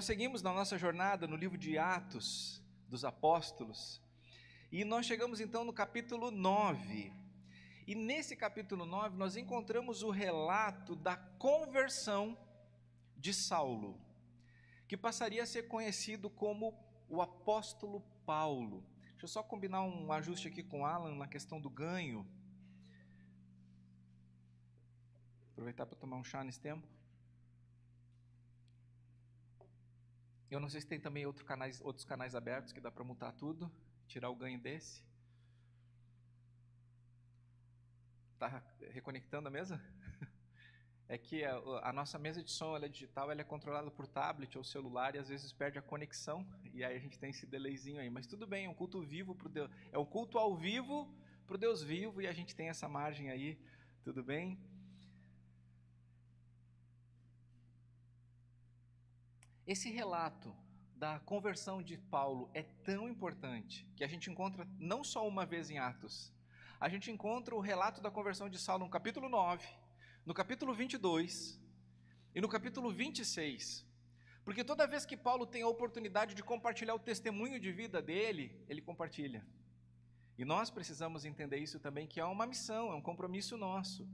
Seguimos na nossa jornada no livro de Atos dos Apóstolos e nós chegamos então no capítulo 9. E nesse capítulo 9 nós encontramos o relato da conversão de Saulo, que passaria a ser conhecido como o apóstolo Paulo. Deixa eu só combinar um ajuste aqui com o Alan na questão do ganho. Aproveitar para tomar um chá nesse tempo. Eu não sei se tem também outros canais abertos que dá para mutar tudo, tirar o ganho desse. Está reconectando a mesa? É que a nossa mesa de som, ela é digital, ela é controlada por tablet ou celular e às vezes perde a conexão e aí a gente tem esse delayzinho aí. Mas tudo bem, é um culto vivo pro Deus, é um culto ao vivo para o Deus vivo e a gente tem essa margem aí, tudo bem? Esse relato da conversão de Paulo é tão importante que a gente encontra não só uma vez em Atos. A gente encontra o relato da conversão de Saulo no capítulo 9, no capítulo 22 e no capítulo 26. Porque toda vez que Paulo tem a oportunidade de compartilhar o testemunho de vida dele, ele compartilha. E nós precisamos entender isso também, que é uma missão, é um compromisso nosso.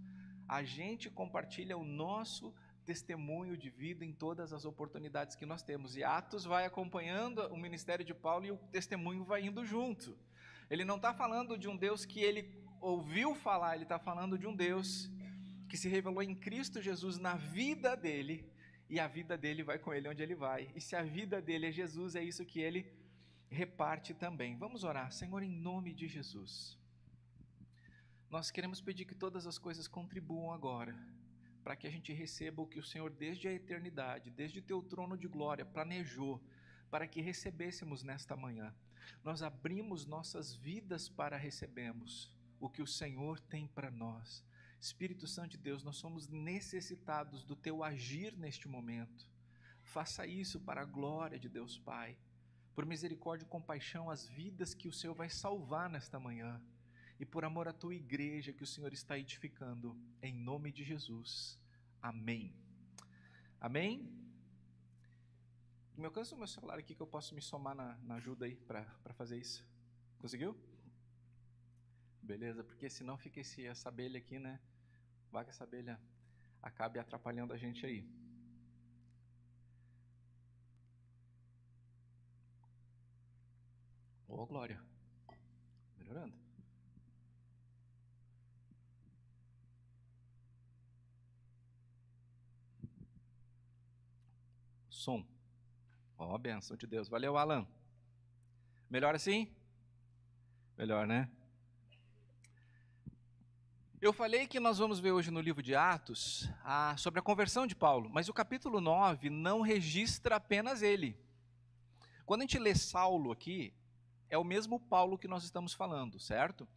A gente compartilha o nosso testemunho de vida em todas as oportunidades que nós temos. E Atos vai acompanhando o ministério de Paulo e o testemunho vai indo junto. Ele não está falando de um Deus que ele ouviu falar, ele está falando de um Deus que se revelou em Cristo Jesus na vida dele, e a vida dele vai com ele onde ele vai. E se a vida dele é Jesus, é isso que ele reparte também. Vamos orar. Senhor, em nome de Jesus, nós queremos pedir que todas as coisas contribuam agora, para que a gente receba o que o Senhor, desde a eternidade, desde o teu trono de glória, planejou, para que recebêssemos nesta manhã. Nós abrimos nossas vidas para recebermos o que o Senhor tem para nós. Espírito Santo de Deus, nós somos necessitados do teu agir neste momento. Faça isso para a glória de Deus Pai. Por misericórdia e compaixão, as vidas que o Senhor vai salvar nesta manhã. E por amor à tua igreja que o Senhor está edificando, em nome de Jesus. Amém. Amém? Me alcança o meu celular aqui que eu posso me somar na ajuda aí para fazer isso. Conseguiu? Beleza, porque senão fica essa abelha aqui, né? Vai que essa abelha acabe atrapalhando a gente aí. Ô, glória. Melhorando. Som. Ó, bênção de Deus. Valeu, Alan. Melhor assim? Melhor, né? Eu falei que nós vamos ver hoje no livro de Atos sobre a conversão de Paulo, mas o capítulo 9 não registra apenas ele. Quando a gente lê Saulo aqui, é o mesmo Paulo que nós estamos falando, certo?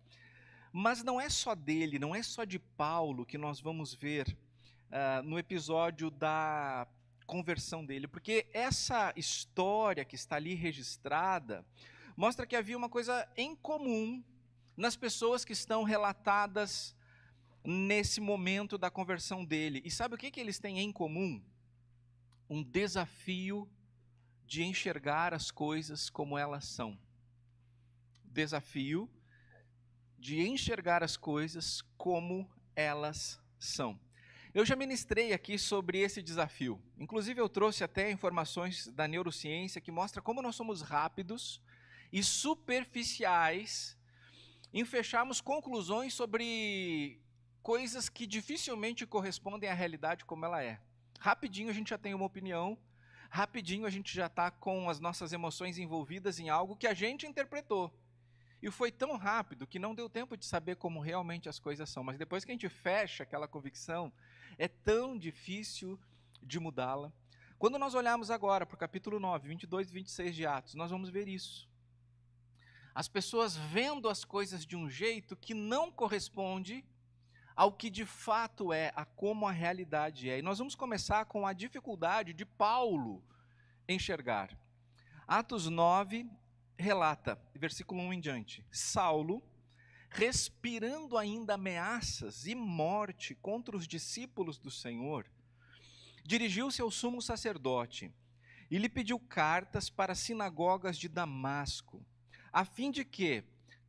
Mas não é só dele, não é só de Paulo que nós vamos ver no episódio da conversão dele, porque essa história que está ali registrada mostra que havia uma coisa em comum nas pessoas que estão relatadas nesse momento da conversão dele. E sabe o que eles têm em comum? Um desafio de enxergar as coisas como elas são. Desafio de enxergar as coisas como elas são. Eu já ministrei aqui sobre esse desafio. Inclusive eu trouxe até informações da neurociência que mostra como nós somos rápidos e superficiais em fecharmos conclusões sobre coisas que dificilmente correspondem à realidade como ela é. Rapidinho a gente já tem uma opinião, rapidinho a gente já está com as nossas emoções envolvidas em algo que a gente interpretou. E foi tão rápido que não deu tempo de saber como realmente as coisas são. Mas depois que a gente fecha aquela convicção, é tão difícil de mudá-la. Quando nós olharmos agora para o capítulo 9, 22 e 26 de Atos, nós vamos ver isso. As pessoas vendo as coisas de um jeito que não corresponde ao que de fato é, a como a realidade é. E nós vamos começar com a dificuldade de Paulo enxergar. Atos 9 relata, versículo 1 em diante, Saulo, respirando ainda ameaças e morte contra os discípulos do Senhor, dirigiu-se ao sumo sacerdote e lhe pediu cartas para as sinagogas de Damasco, a fim de que,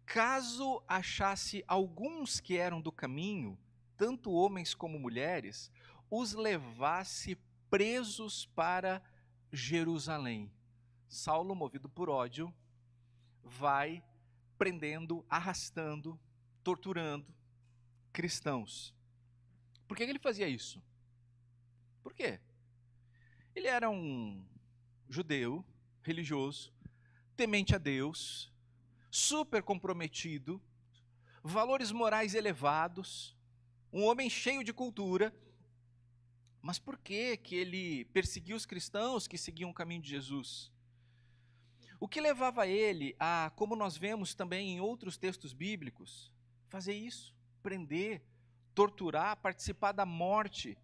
caso achasse alguns que eram do caminho, tanto homens como mulheres, os levasse presos para Jerusalém. Saulo, movido por ódio, vai prendendo, arrastando, torturando cristãos. Por que ele fazia isso? Por quê? Ele era um judeu, religioso, temente a Deus, super comprometido, valores morais elevados, um homem cheio de cultura. Mas por que ele perseguia os cristãos que seguiam o caminho de Jesus? O que levava ele a, como nós vemos também em outros textos bíblicos, fazer isso, prender, torturar, participar da morte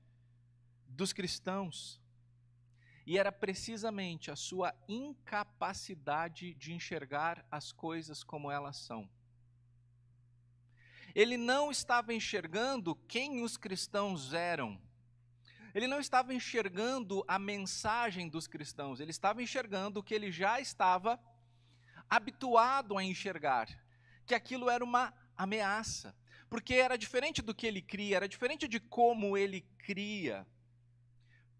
dos cristãos? E era precisamente a sua incapacidade de enxergar as coisas como elas são. Ele não estava enxergando quem os cristãos eram. Ele não estava enxergando a mensagem dos cristãos. Ele estava enxergando o que ele já estava habituado a enxergar, que aquilo era uma ameaça, porque era diferente do que ele cria, era diferente de como ele cria.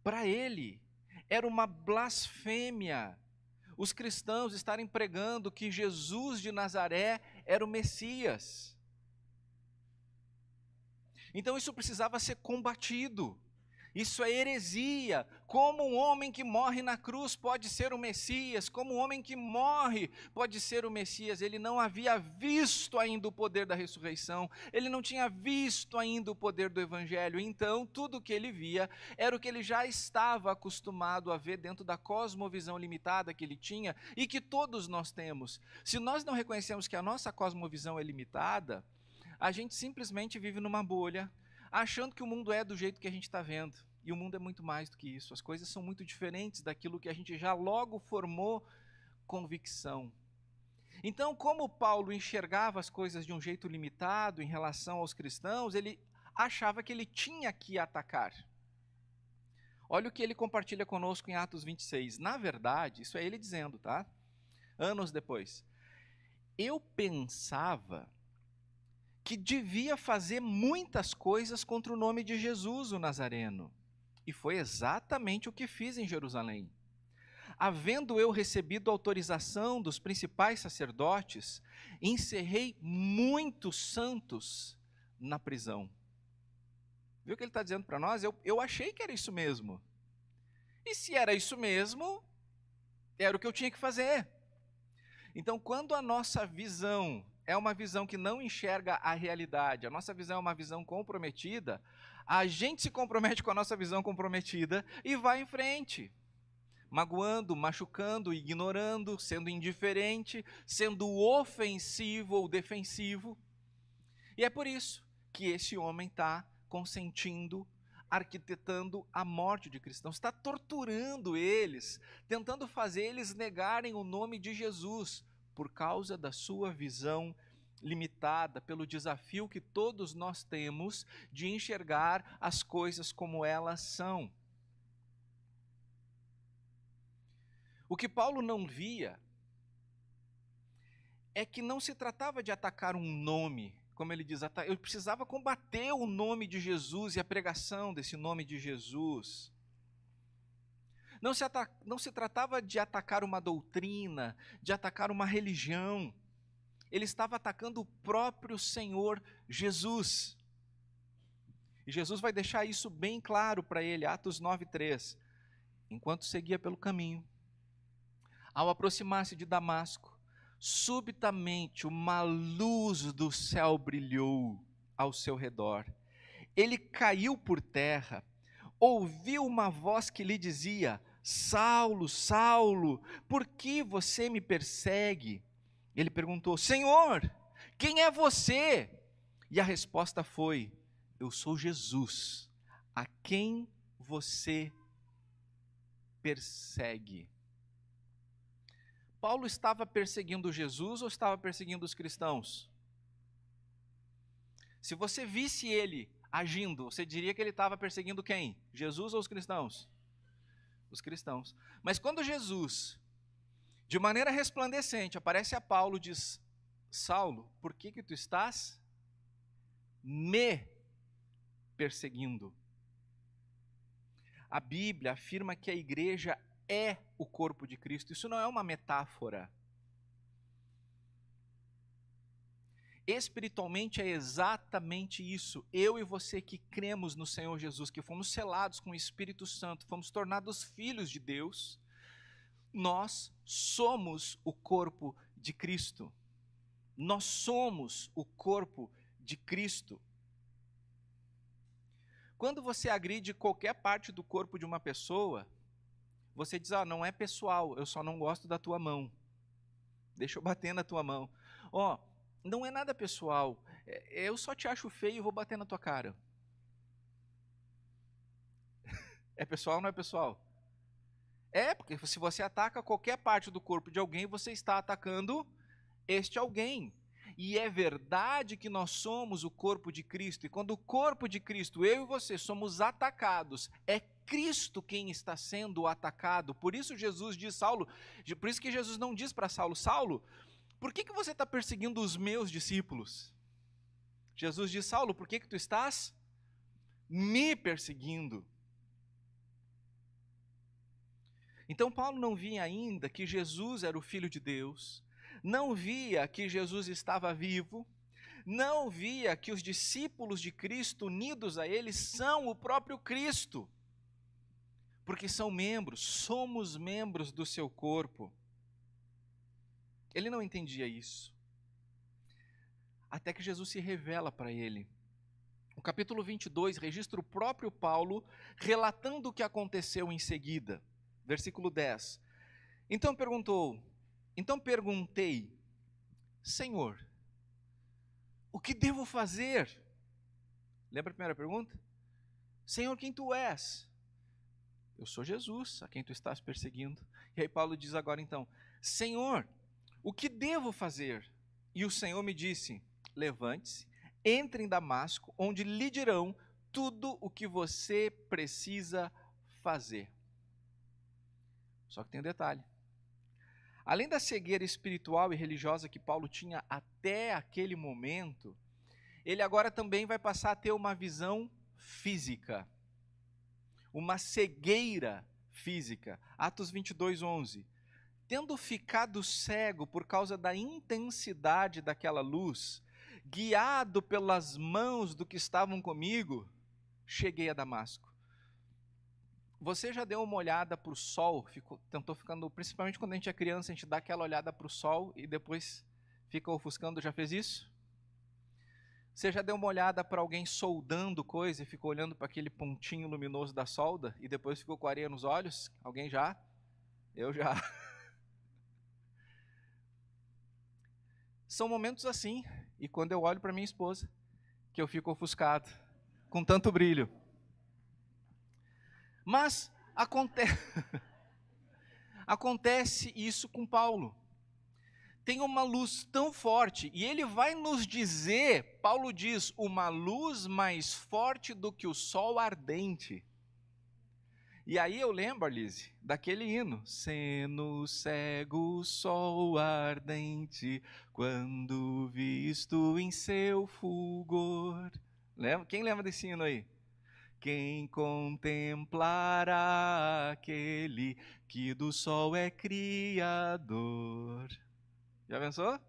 Para ele, era uma blasfêmia os cristãos estarem pregando que Jesus de Nazaré era o Messias. Então isso precisava ser combatido. Isso é heresia. Como um homem que morre na cruz pode ser o Messias? Como um homem que morre pode ser o Messias? Ele não havia visto ainda o poder da ressurreição. Ele não tinha visto ainda o poder do Evangelho. Então, tudo o que ele via era o que ele já estava acostumado a ver dentro da cosmovisão limitada que ele tinha e que todos nós temos. Se nós não reconhecemos que a nossa cosmovisão é limitada, a gente simplesmente vive numa bolha, achando que o mundo é do jeito que a gente está vendo. E o mundo é muito mais do que isso. As coisas são muito diferentes daquilo que a gente já logo formou convicção. Então, como Paulo enxergava as coisas de um jeito limitado em relação aos cristãos, ele achava que ele tinha que atacar. Olha o que ele compartilha conosco em Atos 26. Na verdade, isso é ele dizendo, tá? Anos depois. Eu pensava que devia fazer muitas coisas contra o nome de Jesus, o Nazareno. E foi exatamente o que fiz em Jerusalém. Havendo eu recebido autorização dos principais sacerdotes, encerrei muitos santos na prisão. Viu o que ele está dizendo para nós? Eu achei que era isso mesmo. E se era isso mesmo, era o que eu tinha que fazer. Então, quando a nossa visão é uma visão que não enxerga a realidade, a nossa visão é uma visão comprometida, a gente se compromete com a nossa visão comprometida e vai em frente, magoando, machucando, ignorando, sendo indiferente, sendo ofensivo ou defensivo. E é por isso que esse homem está consentindo, arquitetando a morte de cristãos, está torturando eles, tentando fazer eles negarem o nome de Jesus, por causa da sua visão limitada, pelo desafio que todos nós temos de enxergar as coisas como elas são. O que Paulo não via é que não se tratava de atacar um nome, como ele diz, eu precisava combater o nome de Jesus e a pregação desse nome de Jesus. Não se tratava de atacar uma doutrina, de atacar uma religião. Ele estava atacando o próprio Senhor Jesus. E Jesus vai deixar isso bem claro para ele, Atos 9:3. Enquanto seguia pelo caminho, ao aproximar-se de Damasco, subitamente uma luz do céu brilhou ao seu redor. Ele caiu por terra, ouviu uma voz que lhe dizia: Saulo, Saulo, por que você me persegue? Ele perguntou: Senhor, quem é você? E a resposta foi: eu sou Jesus, a quem você persegue. Paulo estava perseguindo Jesus ou estava perseguindo os cristãos? Se você visse ele agindo, você diria que ele estava perseguindo quem? Jesus ou os cristãos? Os cristãos. Mas quando Jesus, de maneira resplandecente, aparece a Paulo e diz: Saulo, por que tu estás me perseguindo? A Bíblia afirma que a igreja é o corpo de Cristo. Isso não é uma metáfora. Espiritualmente é exatamente isso. Eu e você que cremos no Senhor Jesus, que fomos selados com o Espírito Santo, fomos tornados filhos de Deus, nós somos o corpo de Cristo. Nós somos o corpo de Cristo. Quando você agride qualquer parte do corpo de uma pessoa, você diz: não é pessoal, eu só não gosto da tua mão. Deixa eu bater na tua mão. Não é nada pessoal, eu só te acho feio e vou bater na tua cara. É pessoal ou não é pessoal? É, porque se você ataca qualquer parte do corpo de alguém, você está atacando este alguém. E é verdade que nós somos o corpo de Cristo, e quando o corpo de Cristo, eu e você, somos atacados, é Cristo quem está sendo atacado. Por isso Jesus diz, por isso que Jesus não diz para Saulo: Saulo, por que você está perseguindo os meus discípulos? Jesus diz: Saulo, por que tu estás me perseguindo? Então Paulo não via ainda que Jesus era o Filho de Deus, não via que Jesus estava vivo, não via que os discípulos de Cristo unidos a ele são o próprio Cristo, porque somos membros do seu corpo. Ele não entendia isso, até que Jesus se revela para ele. O capítulo 22 registra o próprio Paulo relatando o que aconteceu em seguida. Versículo 10. Então perguntei, Senhor, o que devo fazer? Lembra a primeira pergunta? Senhor, quem tu és? Eu sou Jesus, a quem tu estás perseguindo. E aí Paulo diz agora então: Senhor, o que devo fazer? E o Senhor me disse: levante-se, entre em Damasco, onde lhe dirão tudo o que você precisa fazer. Só que tem um detalhe. Além da cegueira espiritual e religiosa que Paulo tinha até aquele momento, ele agora também vai passar a ter uma visão física, uma cegueira física. Atos 22, 11. Tendo ficado cego por causa da intensidade daquela luz, guiado pelas mãos do que estavam comigo, cheguei a Damasco. Você já deu uma olhada para o sol, tentou ficando, principalmente quando a gente é criança, a gente dá aquela olhada para o sol e depois fica ofuscando, já fez isso? Você já deu uma olhada para alguém soldando coisa e ficou olhando para aquele pontinho luminoso da solda e depois ficou com areia nos olhos? Alguém já? Eu já. São momentos assim, e quando eu olho para minha esposa, que eu fico ofuscado, com tanto brilho. Mas acontece isso com Paulo. Tem uma luz tão forte, e ele vai nos dizer, Paulo diz, uma luz mais forte do que o sol ardente. E aí eu lembro, Alice, daquele hino: sendo cego o sol ardente, quando visto em seu fulgor. Lembra? Quem lembra desse hino aí? Quem contemplará aquele que do sol é criador. Já pensou?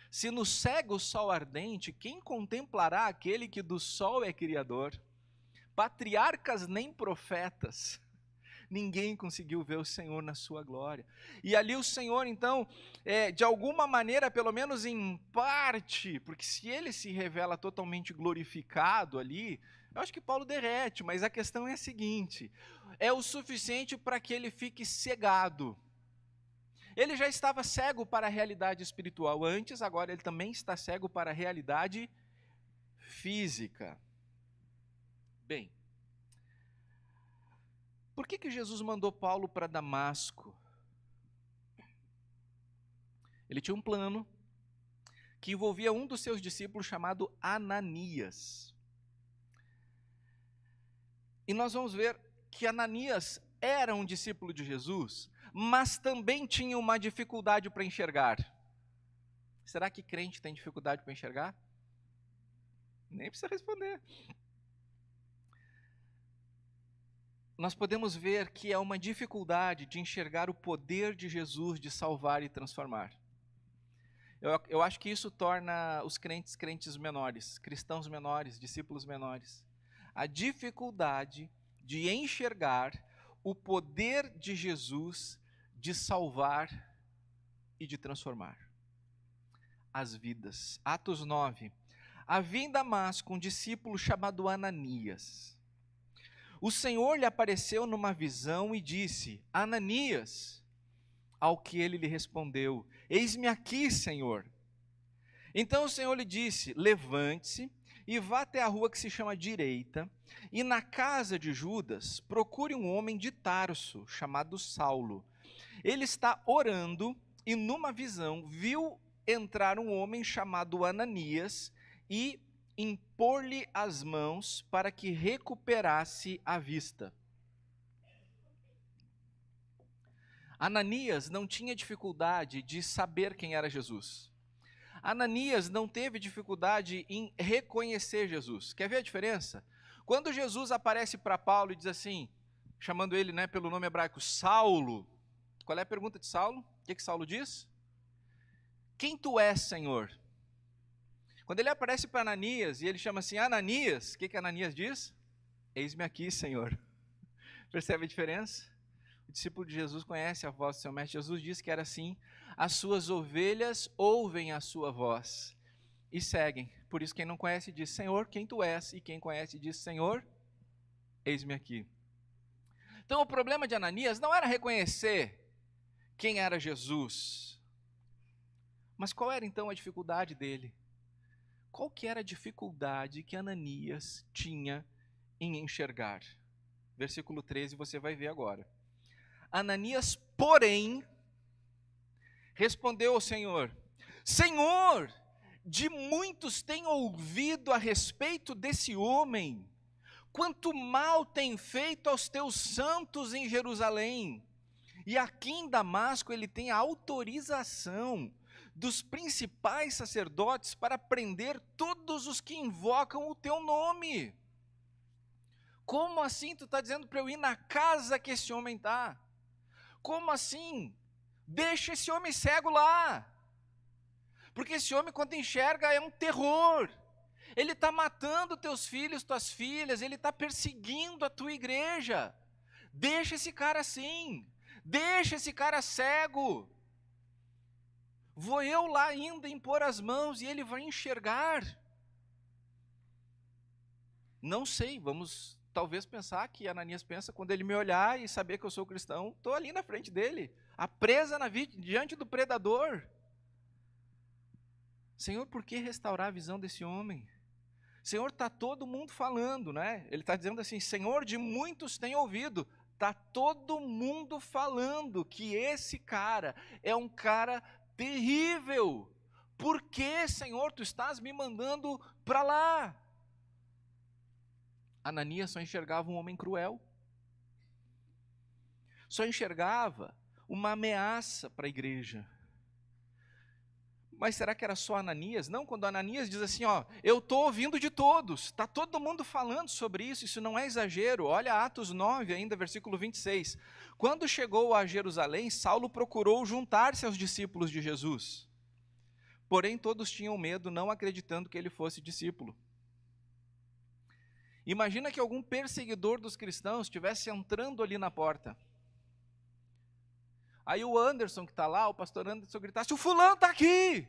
Se no cego sol ardente, quem contemplará aquele que do sol é criador? Patriarcas nem profetas, ninguém conseguiu ver o Senhor na sua glória. E ali o Senhor, então, de alguma maneira, pelo menos em parte, porque se ele se revela totalmente glorificado ali, eu acho que Paulo derrete, mas a questão é a seguinte: é o suficiente para que ele fique cegado. Ele já estava cego para a realidade espiritual antes, agora ele também está cego para a realidade física. Bem, por que Jesus mandou Paulo para Damasco? Ele tinha um plano que envolvia um dos seus discípulos chamado Ananias. E nós vamos ver que Ananias era um discípulo de Jesus, mas também tinha uma dificuldade para enxergar. Será que crente tem dificuldade para enxergar? Nem precisa responder. Nós podemos ver que é uma dificuldade de enxergar o poder de Jesus de salvar e transformar. Eu acho que isso torna os crentes menores, cristãos menores, discípulos menores. A dificuldade de enxergar o poder de Jesus de salvar e de transformar as vidas. Atos 9. Havia em Damasco um discípulo chamado Ananias. O Senhor lhe apareceu numa visão e disse: Ananias. Ao que ele lhe respondeu: Eis-me aqui, Senhor. Então o Senhor lhe disse: Levante-se e vá até a rua que se chama Direita, e na casa de Judas procure um homem de Tarso, chamado Saulo. Ele está orando e numa visão viu entrar um homem chamado Ananias e impor-lhe as mãos para que recuperasse a vista. Ananias não tinha dificuldade de saber quem era Jesus. Ananias não teve dificuldade em reconhecer Jesus. Quer ver a diferença? Quando Jesus aparece para Paulo e diz assim, chamando ele, pelo nome hebraico, Saulo, qual é a pergunta de Saulo? O que Saulo diz? Quem tu és, Senhor? Quando ele aparece para Ananias e ele chama assim, Ananias, o que Ananias diz? Eis-me aqui, Senhor. Percebe a diferença? O discípulo de Jesus conhece a voz do seu mestre. Jesus disse que era assim: as suas ovelhas ouvem a sua voz e seguem. Por isso quem não conhece diz, Senhor, quem tu és? E quem conhece diz, Senhor, eis-me aqui. Então o problema de Ananias não era reconhecer quem era Jesus. Mas qual era então a dificuldade dele? Qual que era a dificuldade que Ananias tinha em enxergar? Versículo 13 você vai ver agora. Ananias, porém, respondeu ao Senhor: Senhor, de muitos tenho ouvido a respeito desse homem, quanto mal tem feito aos teus santos em Jerusalém. E aqui em Damasco ele tem a autorização dos principais sacerdotes para prender todos os que invocam o teu nome. Como assim tu está dizendo para eu ir na casa que esse homem está? Como assim? Deixa esse homem cego lá. Porque esse homem, quando enxerga, é um terror. Ele está matando teus filhos, tuas filhas, ele está perseguindo a tua igreja. Deixa esse cara assim. Deixa esse cara cego. Vou eu lá ainda impor as mãos e ele vai enxergar. Não sei, vamos talvez pensar que Ananias pensa, quando ele me olhar e saber que eu sou cristão, estou ali na frente dele, a presa diante do predador. Senhor, por que restaurar a visão desse homem? Senhor, está todo mundo falando, Ele está dizendo assim, Senhor, de muitos tem ouvido. Está todo mundo falando que esse cara é um cara terrível. Por que, Senhor, tu estás me mandando para lá? Ananias só enxergava um homem cruel. Só enxergava uma ameaça para a igreja. Mas será que era só Ananias? Não, quando Ananias diz assim, eu estou ouvindo de todos, está todo mundo falando sobre isso não é exagero. Olha Atos 9, ainda versículo 26. Quando chegou a Jerusalém, Saulo procurou juntar-se aos discípulos de Jesus. Porém, todos tinham medo, não acreditando que ele fosse discípulo. Imagina que algum perseguidor dos cristãos estivesse entrando ali na porta. Aí o Anderson que está lá, o pastor Anderson gritasse, o fulano está aqui!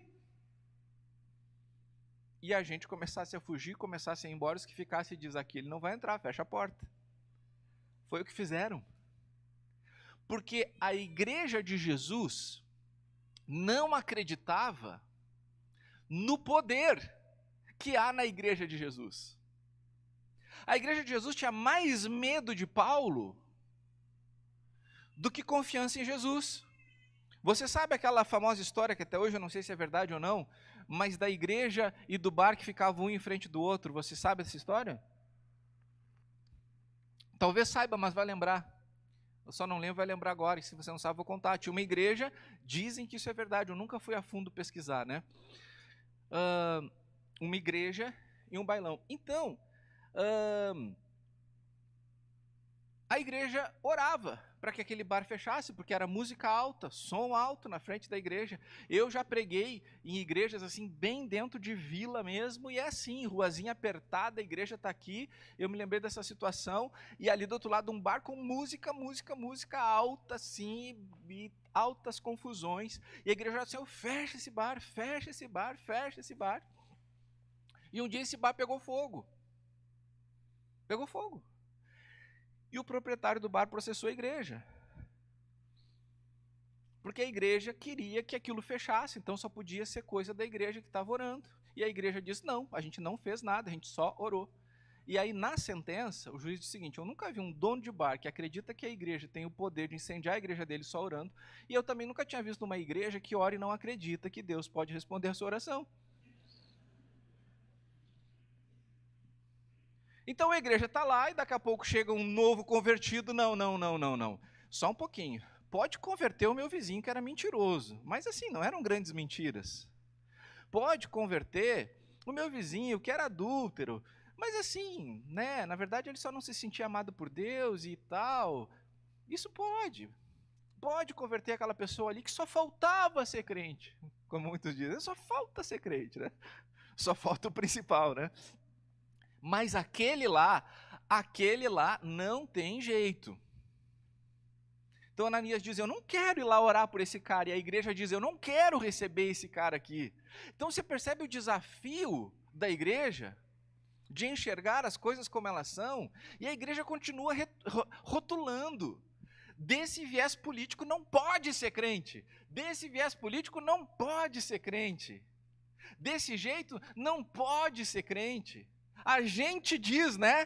E a gente começasse a fugir, começasse a ir embora, os que ficassem diz aqui, ele não vai entrar, fecha a porta. Foi o que fizeram. Porque a igreja de Jesus não acreditava no poder que há na igreja de Jesus. A igreja de Jesus tinha mais medo de Paulo do que confiança em Jesus. Você sabe aquela famosa história, que até hoje eu não sei se é verdade ou não, mas da igreja e do bar que ficavam um em frente do outro, você sabe essa história? Talvez saiba, mas vai lembrar. eu só não lembro, vai lembrar agora, e se você não sabe, vou contar. Tinha uma igreja, dizem que isso é verdade, eu nunca fui a fundo pesquisar, né? Uma igreja e um bailão. Então, a igreja orava para que aquele bar fechasse, porque era música alta, som alto na frente da igreja. Eu já preguei em igrejas assim, bem dentro de vila mesmo, e é assim, ruazinha apertada, a igreja está aqui. Eu me lembrei dessa situação, e ali do outro lado um bar com música alta, assim, e altas confusões. E a igreja já disse, fecha esse bar, fecha esse bar, fecha esse bar. E um dia esse bar pegou fogo. Pegou fogo. E o proprietário do bar processou a igreja. Porque a igreja queria que aquilo fechasse, então só podia ser coisa da igreja que estava orando. E a igreja disse, não, a gente não fez nada, a gente só orou. E aí, na sentença, o juiz disse o seguinte, eu nunca vi um dono de bar que acredita que a igreja tem o poder de incendiar a igreja dele só orando, e eu também nunca tinha visto uma igreja que ora e não acredita que Deus pode responder a sua oração. Então a igreja está lá e daqui a pouco chega um novo convertido. Não. Só um pouquinho. Pode converter o meu vizinho que era mentiroso. Mas assim, não eram grandes mentiras. Pode converter o meu vizinho que era adúltero. Mas assim, né? Na verdade ele só não se sentia amado por Deus e tal. Isso pode. Pode converter aquela pessoa ali que só faltava ser crente. Como muitos dizem, só falta ser crente, né? Só falta o principal, né? Mas aquele lá não tem jeito. Então Ananias diz, eu não quero ir lá orar por esse cara. E a igreja diz, eu não quero receber esse cara aqui. Então você percebe o desafio da igreja de enxergar as coisas como elas são, e a igreja continua rotulando. Desse viés político não pode ser crente. Desse viés político não pode ser crente. Desse jeito não pode ser crente. A gente diz, né?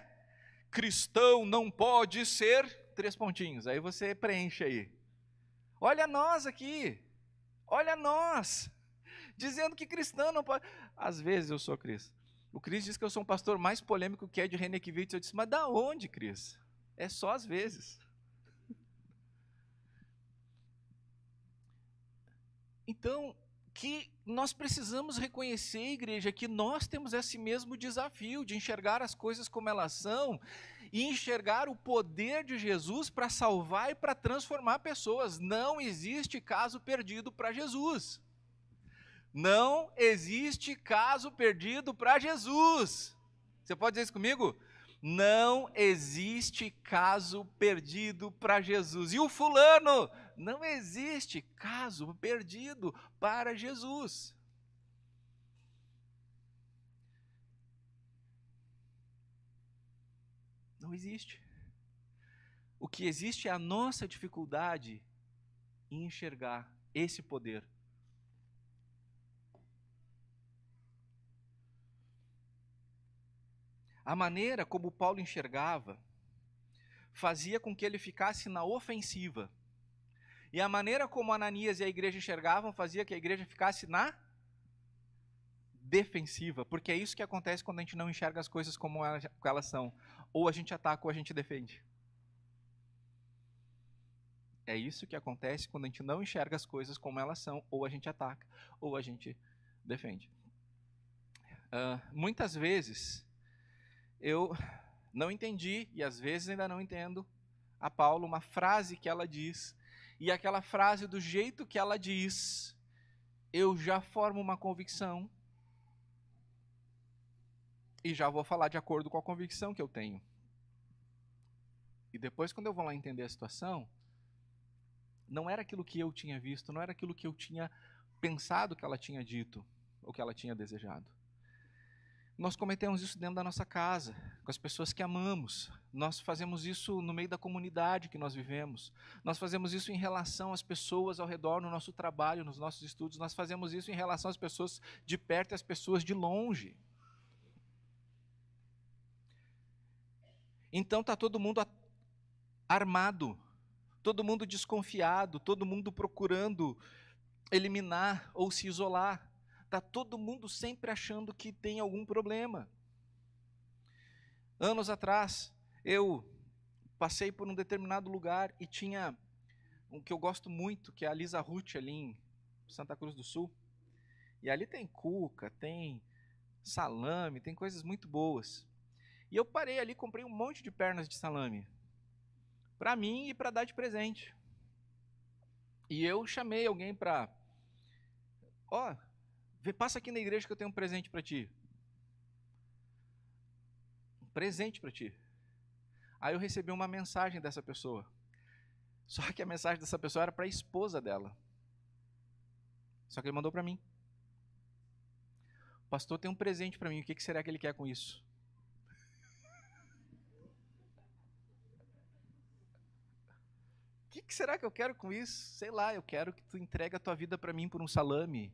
Cristão não pode ser... 3 pontinhos, aí você preenche aí. Olha nós aqui. Olha nós. Dizendo que cristão não pode... Às vezes eu sou Cris. O Cris diz que eu sou um pastor mais polêmico que é de Renekiewicz. Eu disse, mas da onde, Cris? É só às vezes. Então, que nós precisamos reconhecer, igreja, que nós temos esse mesmo desafio de enxergar as coisas como elas são e enxergar o poder de Jesus para salvar e para transformar pessoas. Não existe caso perdido para Jesus. Não existe caso perdido para Jesus. Você pode dizer isso comigo? Não existe caso perdido para Jesus. E o fulano? Não existe caso perdido para Jesus. Não existe. O que existe é a nossa dificuldade em enxergar esse poder. A maneira como Paulo enxergava fazia com que ele ficasse na ofensiva. E a maneira como Ananias e a igreja enxergavam fazia que a igreja ficasse na defensiva. Porque é isso que acontece quando a gente não enxerga as coisas como elas são. Ou a gente ataca ou a gente defende. É isso que acontece quando a gente não enxerga as coisas como elas são. Ou a gente ataca ou a gente defende. Muitas vezes eu não entendi, e às vezes ainda não entendo, a Paulo, uma frase que ela diz, e aquela frase, do jeito que ela diz, eu já formo uma convicção, e já vou falar de acordo com a convicção que eu tenho. E depois, quando eu vou lá entender a situação, não era aquilo que eu tinha visto, não era aquilo que eu tinha pensado que ela tinha dito, ou que ela tinha desejado. Nós cometemos isso dentro da nossa casa, com as pessoas que amamos. Nós fazemos isso no meio da comunidade que nós vivemos. Nós fazemos isso em relação às pessoas ao redor, no nosso trabalho, nos nossos estudos. Nós fazemos isso em relação às pessoas de perto e às pessoas de longe. Então está todo mundo armado, todo mundo desconfiado, todo mundo procurando eliminar ou se isolar. Está todo mundo sempre achando que tem algum problema. Anos atrás, eu passei por um determinado lugar e tinha um que eu gosto muito, que é a Lisa Ruth, ali em Santa Cruz do Sul. E ali tem cuca, tem salame, tem coisas muito boas. E eu parei ali, comprei um monte de pernas de salame, para mim e para dar de presente. E eu chamei alguém para, passa aqui na igreja que eu tenho um presente para ti. Um presente para ti. Aí eu recebi uma mensagem dessa pessoa. Só que a mensagem dessa pessoa era para a esposa dela. Só que ele mandou para mim. O pastor tem um presente para mim, o que será que ele quer com isso? O que será que eu quero com isso? Sei lá, eu quero que tu entregue a tua vida para mim por um salame.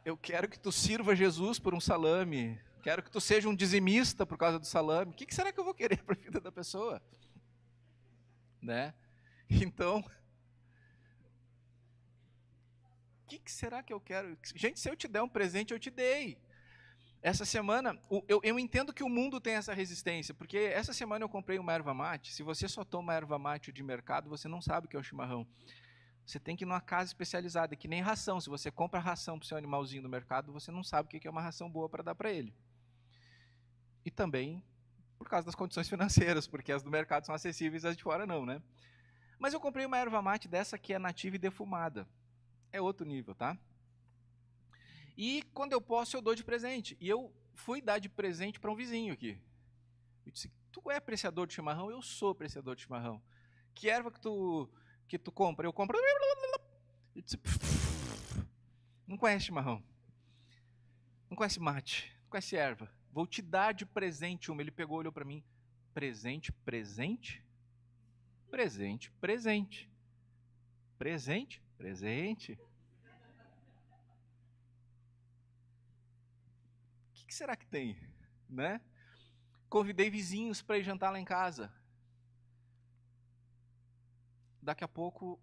Eu quero que tu sirva Jesus por um salame. Quero que tu seja um dizimista por causa do salame. O que será que eu vou querer para a vida da pessoa? Né? Então, o que será que eu quero? Gente, se eu te der um presente, eu te dei. Essa semana, eu entendo que o mundo tem essa resistência, porque essa semana eu comprei uma erva mate. Se você só toma erva mate de mercado, você não sabe o que é o chimarrão. Você tem que ir numa casa especializada, que nem ração. Se você compra ração para o seu animalzinho no mercado, você não sabe o que é uma ração boa para dar para ele. E também por causa das condições financeiras, porque as do mercado são acessíveis, as de fora não, né? Mas eu comprei uma erva mate dessa que é nativa e defumada. É outro nível, tá? E quando eu posso, eu dou de presente. E eu fui dar de presente para um vizinho aqui. Eu disse, tu é apreciador de chimarrão? Eu sou apreciador de chimarrão. Que erva que tu compra? Eu compro... Eu disse, não conhece chimarrão. Não conhece mate. Não conhece erva. Vou te dar de presente uma. Ele pegou, olhou para mim. Presente, presente? Presente, presente. Presente, presente. O que será que tem? Né? Convidei vizinhos para ir jantar lá em casa. Daqui a pouco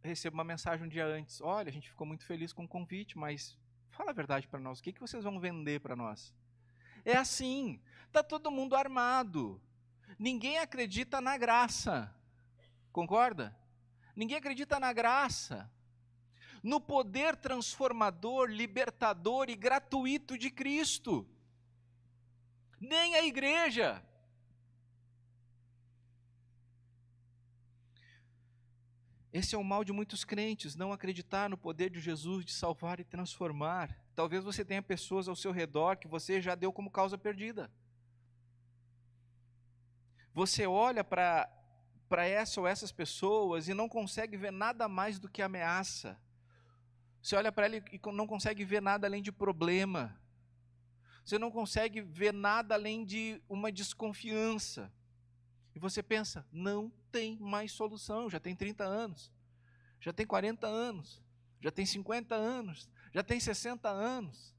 recebo uma mensagem um dia antes. Olha, a gente ficou muito feliz com o convite, mas fala a verdade para nós. O que vocês vão vender para nós? É assim, tá todo mundo armado. Ninguém acredita na graça. Concorda? Ninguém acredita na graça. No poder transformador, libertador e gratuito de Cristo. Nem a igreja. Esse é o mal de muitos crentes, não acreditar no poder de Jesus de salvar e transformar. Talvez você tenha pessoas ao seu redor que você já deu como causa perdida. Você olha para essa ou essas pessoas e não consegue ver nada mais do que ameaça. Você olha para ela e não consegue ver nada além de problema. Você não consegue ver nada além de uma desconfiança. E você pensa, não tem mais solução, já tem 30 anos, já tem 40 anos, já tem 50 anos, já tem 60 anos,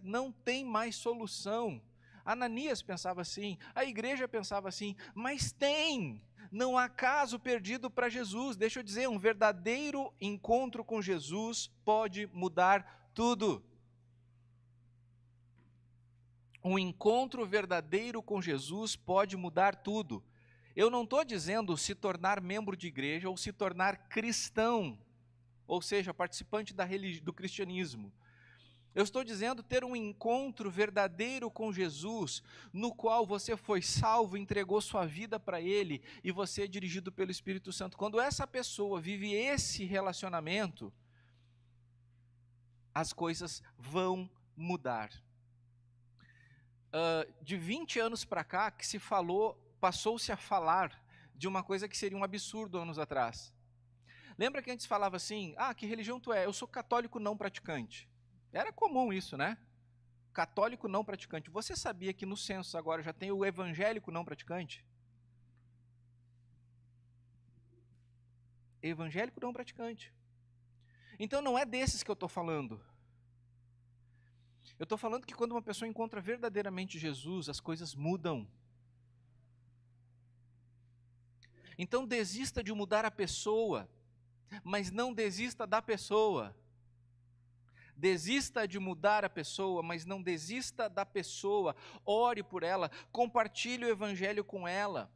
não tem mais solução. Ananias pensava assim, a igreja pensava assim, mas tem, não há caso perdido para Jesus. Deixa eu dizer, um verdadeiro encontro com Jesus pode mudar tudo. Um encontro verdadeiro com Jesus pode mudar tudo. Eu não estou dizendo se tornar membro de igreja ou se tornar cristão, ou seja, participante do cristianismo. Eu estou dizendo ter um encontro verdadeiro com Jesus, no qual você foi salvo, entregou sua vida para Ele e você é dirigido pelo Espírito Santo. Quando essa pessoa vive esse relacionamento, as coisas vão mudar. De 20 anos para cá que passou-se a falar de uma coisa que seria um absurdo anos atrás. Lembra que antes falava assim, que religião tu é? Eu sou católico não praticante. Era comum isso, né? Católico não praticante. Você sabia que no censo agora já tem o evangélico não praticante? Evangélico não praticante. Então não é desses que eu estou falando. Eu estou falando que quando uma pessoa encontra verdadeiramente Jesus, as coisas mudam. Então desista de mudar a pessoa, mas não desista da pessoa. Desista de mudar a pessoa, mas não desista da pessoa. Ore por ela, compartilhe o evangelho com ela.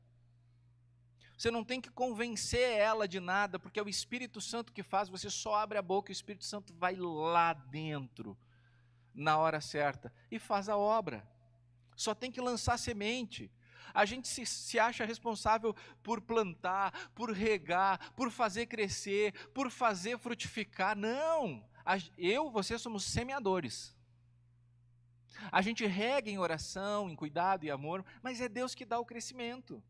Você não tem que convencer ela de nada, porque é o Espírito Santo que faz. Você só abre a boca e o Espírito Santo vai lá dentro, na hora certa, e faz a obra. Só tem que lançar semente. A gente se acha responsável por plantar, por regar, por fazer crescer, por fazer frutificar. Não! Você somos semeadores. A gente rega em oração, em cuidado e amor, mas é Deus que dá o crescimento.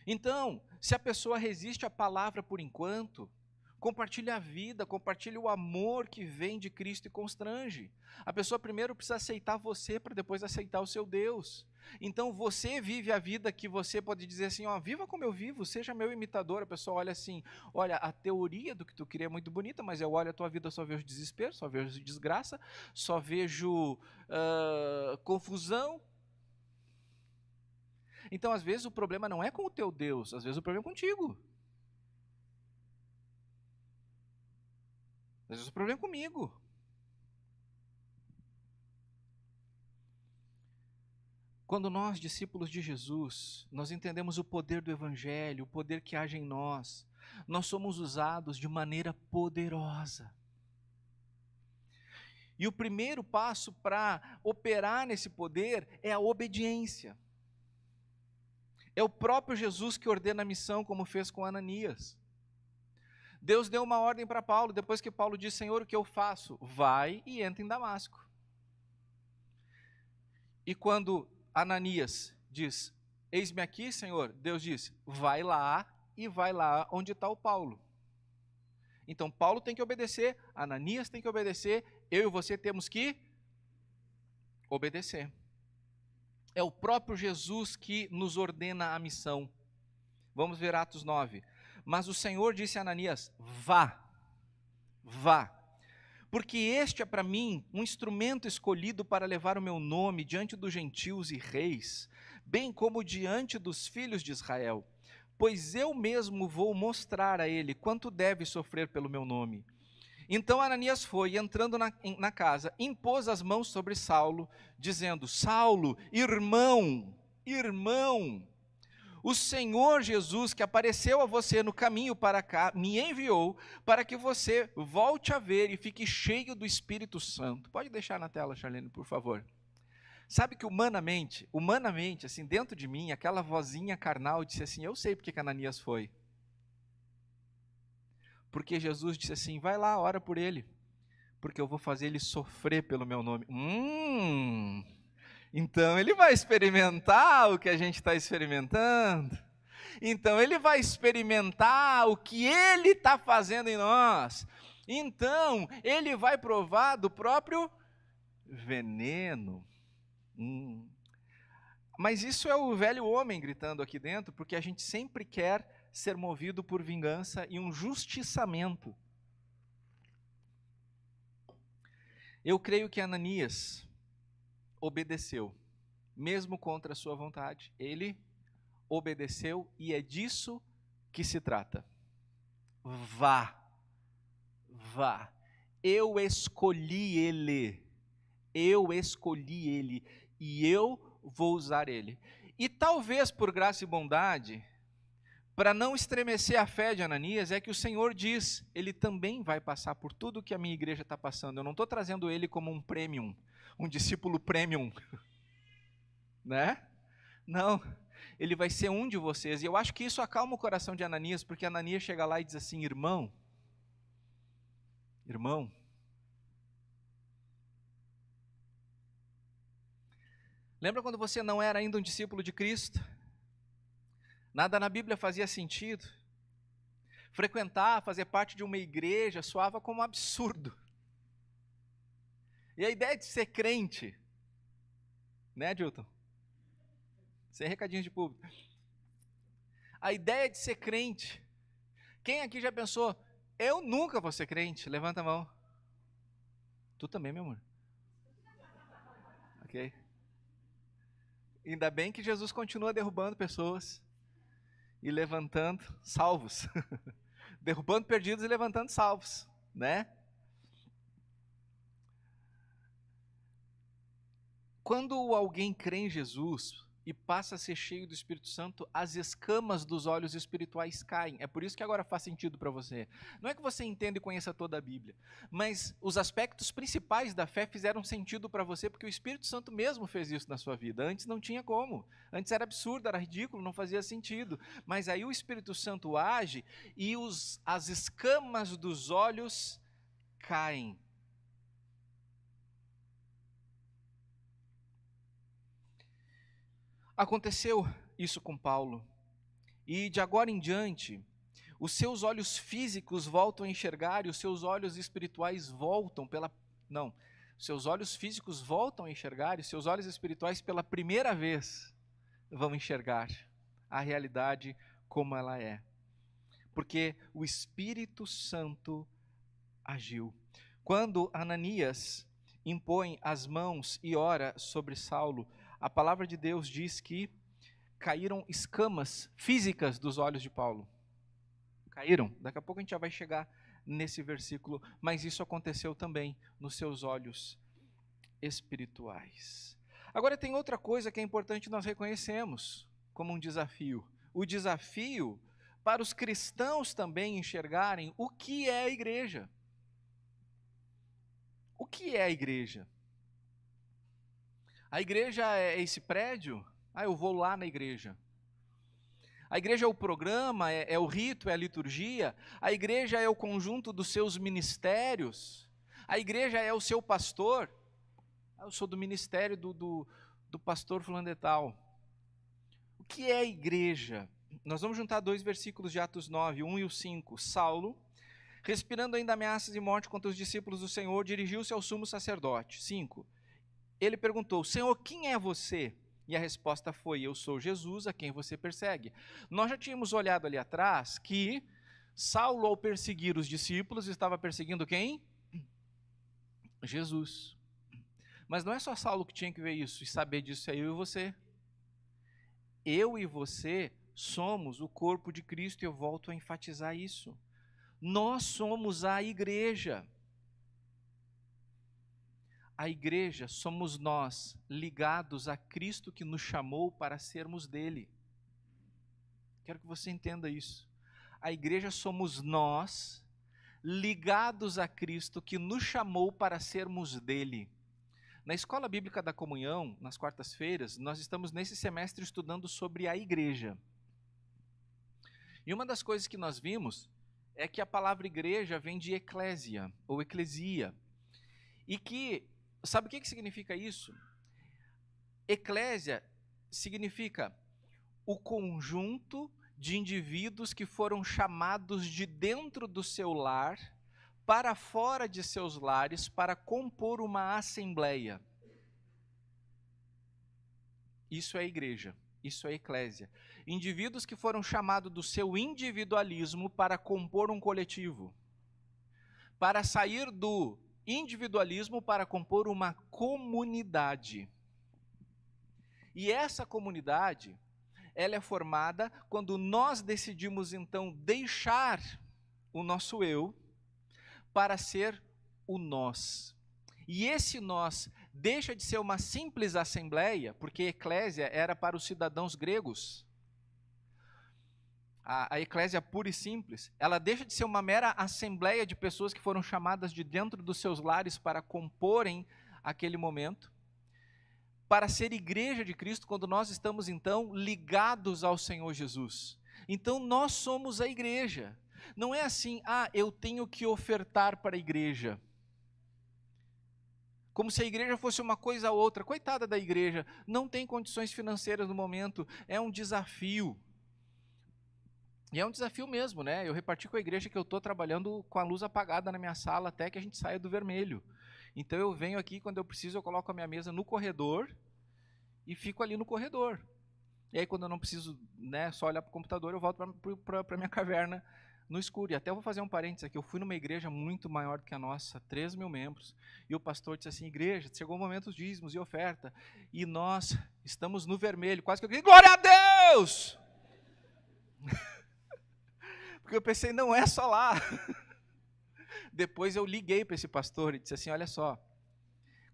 Então, se a pessoa resiste à palavra por enquanto, compartilhe a vida, compartilhe o amor que vem de Cristo e constrange. A pessoa primeiro precisa aceitar você para depois aceitar o seu Deus. Então você vive a vida que você pode dizer assim, ó, viva como eu vivo, seja meu imitador. A pessoa olha assim, olha, a teoria do que tu queria é muito bonita, mas eu olho a tua vida, só vejo desespero, só vejo desgraça, só vejo confusão. Então às vezes o problema não é com o teu Deus, às vezes o problema é contigo. Às vezes o problema é comigo. Quando nós, discípulos de Jesus, nós entendemos o poder do Evangelho, o poder que age em nós, nós somos usados de maneira poderosa. E o primeiro passo para operar nesse poder é a obediência. É o próprio Jesus que ordena a missão, como fez com Ananias. Deus deu uma ordem para Paulo, depois que Paulo disse, Senhor, o que eu faço? Vai e entra em Damasco. E quando Ananias diz, eis-me aqui, Senhor, Deus diz, vai lá e vai lá onde está o Paulo. Então Paulo tem que obedecer, Ananias tem que obedecer, eu e você temos que obedecer. É o próprio Jesus que nos ordena a missão. Vamos ver Atos 9. Mas o Senhor disse a Ananias, vá, porque este é para mim um instrumento escolhido para levar o meu nome diante dos gentios e reis, bem como diante dos filhos de Israel, pois eu mesmo vou mostrar a ele quanto deve sofrer pelo meu nome. Então Ananias foi, entrando na casa, impôs as mãos sobre Saulo, dizendo, Saulo, irmão, o Senhor Jesus, que apareceu a você no caminho para cá, me enviou para que você volte a ver e fique cheio do Espírito Santo. Pode deixar na tela, Charlene, por favor. Sabe que humanamente, assim, dentro de mim, aquela vozinha carnal disse assim, eu sei porque que Ananias foi. Porque Jesus disse assim, vai lá, ora por ele, porque eu vou fazer ele sofrer pelo meu nome. Então ele vai experimentar o que a gente está experimentando. Então ele vai experimentar o que ele está fazendo em nós. Então ele vai provar do próprio veneno. Mas isso é o velho homem gritando aqui dentro, porque a gente sempre quer ser movido por vingança e um justiçamento. Eu creio que Ananias obedeceu, mesmo contra a sua vontade. Ele obedeceu e é disso que se trata. Vá. Eu escolhi ele e eu vou usar ele. E talvez por graça e bondade, para não estremecer a fé de Ananias, é que o Senhor diz, ele também vai passar por tudo que a minha igreja está passando. Eu não estou trazendo ele como um premium, um discípulo premium, né? Não, ele vai ser um de vocês. E eu acho que isso acalma o coração de Ananias, porque Ananias chega lá e diz assim, irmão, lembra quando você não era ainda um discípulo de Cristo? Nada na Bíblia fazia sentido. Frequentar, fazer parte de uma igreja soava como um absurdo. E a ideia de ser crente, né, Dilton? Sem recadinhos de público. A ideia de ser crente. Quem aqui já pensou, eu nunca vou ser crente? Levanta a mão. Tu também, meu amor. Ok. Ainda bem que Jesus continua derrubando pessoas e levantando salvos. Derrubando perdidos e levantando salvos, né? Quando alguém crê em Jesus, e passa a ser cheio do Espírito Santo, as escamas dos olhos espirituais caem. É por isso que agora faz sentido para você. Não é que você entenda e conheça toda a Bíblia, mas os aspectos principais da fé fizeram sentido para você, porque o Espírito Santo mesmo fez isso na sua vida. Antes não tinha como. Antes era absurdo, era ridículo, não fazia sentido. Mas aí o Espírito Santo age e as escamas dos olhos caem. Aconteceu isso com Paulo, e de agora em diante, os seus olhos físicos voltam a enxergar e os seus olhos espirituais voltam seus olhos físicos voltam a enxergar e os seus olhos espirituais pela primeira vez vão enxergar a realidade como ela é. Porque o Espírito Santo agiu. Quando Ananias impõe as mãos e ora sobre Saulo, a palavra de Deus diz que caíram escamas físicas dos olhos de Paulo. Caíram. Daqui a pouco a gente já vai chegar nesse versículo, mas isso aconteceu também nos seus olhos espirituais. Agora tem outra coisa que é importante nós reconhecermos como um desafio. O desafio para os cristãos também enxergarem o que é a igreja. O que é a igreja? A igreja é esse prédio? Eu vou lá na igreja. A igreja é o programa, é o rito, é a liturgia. A igreja é o conjunto dos seus ministérios. A igreja é o seu pastor. Eu sou do ministério do pastor fulano de tal. O que é a igreja? Nós vamos juntar 2 versículos de Atos 9, 1 e o 5. Saulo, respirando ainda ameaças de morte contra os discípulos do Senhor, dirigiu-se ao sumo sacerdote. 5. Ele perguntou: Senhor, quem é você? E a resposta foi: eu sou Jesus, a quem você persegue. Nós já tínhamos olhado ali atrás que Saulo, ao perseguir os discípulos, estava perseguindo quem? Jesus. Mas não é só Saulo que tinha que ver isso e saber disso, é eu e você. Eu e você somos o corpo de Cristo, e eu volto a enfatizar isso. Nós somos a igreja. A igreja somos nós, ligados a Cristo que nos chamou para sermos dele. Quero que você entenda isso. A igreja somos nós, ligados a Cristo que nos chamou para sermos dele. Na Escola Bíblica da Comunhão, nas quartas-feiras, nós estamos nesse semestre estudando sobre a igreja. E uma das coisas que nós vimos é que a palavra igreja vem de eclésia, ou eclesia. E que, sabe o que significa isso? Eclésia significa o conjunto de indivíduos que foram chamados de dentro do seu lar para fora de seus lares para compor uma assembleia. Isso é igreja, isso é eclésia. Indivíduos que foram chamados do seu individualismo para compor um coletivo, para sair do individualismo para compor uma comunidade. E essa comunidade, ela é formada quando nós decidimos então deixar o nosso eu para ser o nós. E esse nós deixa de ser uma simples assembleia, porque eclésia era para os cidadãos gregos. A eclésia pura e simples, ela deixa de ser uma mera assembleia de pessoas que foram chamadas de dentro dos seus lares para comporem aquele momento, para ser igreja de Cristo, quando nós estamos então ligados ao Senhor Jesus. Então nós somos a igreja. Não é assim, eu tenho que ofertar para a igreja. Como se a igreja fosse uma coisa ou outra. Coitada da igreja, não tem condições financeiras no momento, é um desafio. E é um desafio mesmo, né? Eu reparti com a igreja que eu estou trabalhando com a luz apagada na minha sala até que a gente saia do vermelho. Então eu venho aqui, quando eu preciso, eu coloco a minha mesa no corredor e fico ali no corredor. E aí quando eu não preciso, né, só olhar para o computador, eu volto para a minha caverna no escuro. E até vou fazer um parênteses aqui, eu fui numa igreja muito maior do que a nossa, 3.000 membros, e o pastor disse assim: igreja, chegou o momento dos dízimos e oferta, e nós estamos no vermelho, quase que eu gritei: glória a Deus! Porque eu pensei, não é só lá. Depois eu liguei para esse pastor e disse assim: olha só,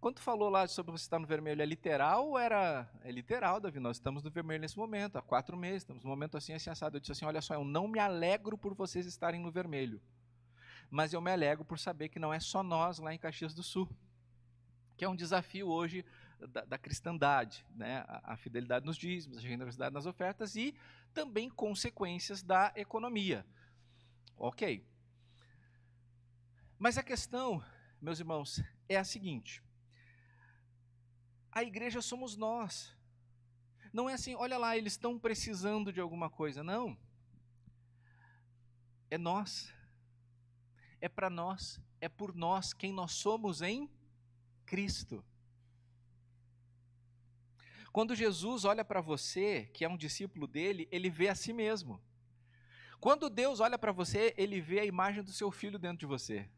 Quando tu falou lá sobre você estar no vermelho, é literal ou era... É literal, Davi, nós estamos no vermelho nesse momento, há 4 meses, estamos num momento assim, assim, assado. Eu disse assim, olha só, eu não me alegro por vocês estarem no vermelho, mas eu me alegro por saber que não é só nós lá em Caxias do Sul, que é um desafio hoje da cristandade, né? A fidelidade nos dízimos, a generosidade nas ofertas e também consequências da economia. Ok. Mas a questão, meus irmãos, é a seguinte: a igreja somos nós. Não é assim, olha lá, eles estão precisando de alguma coisa. Não. É nós. É para nós. É por nós, quem nós somos em Cristo. Quando Jesus olha para você, que é um discípulo dele, ele vê a si mesmo. Quando Deus olha para você, ele vê a imagem do seu filho dentro de você.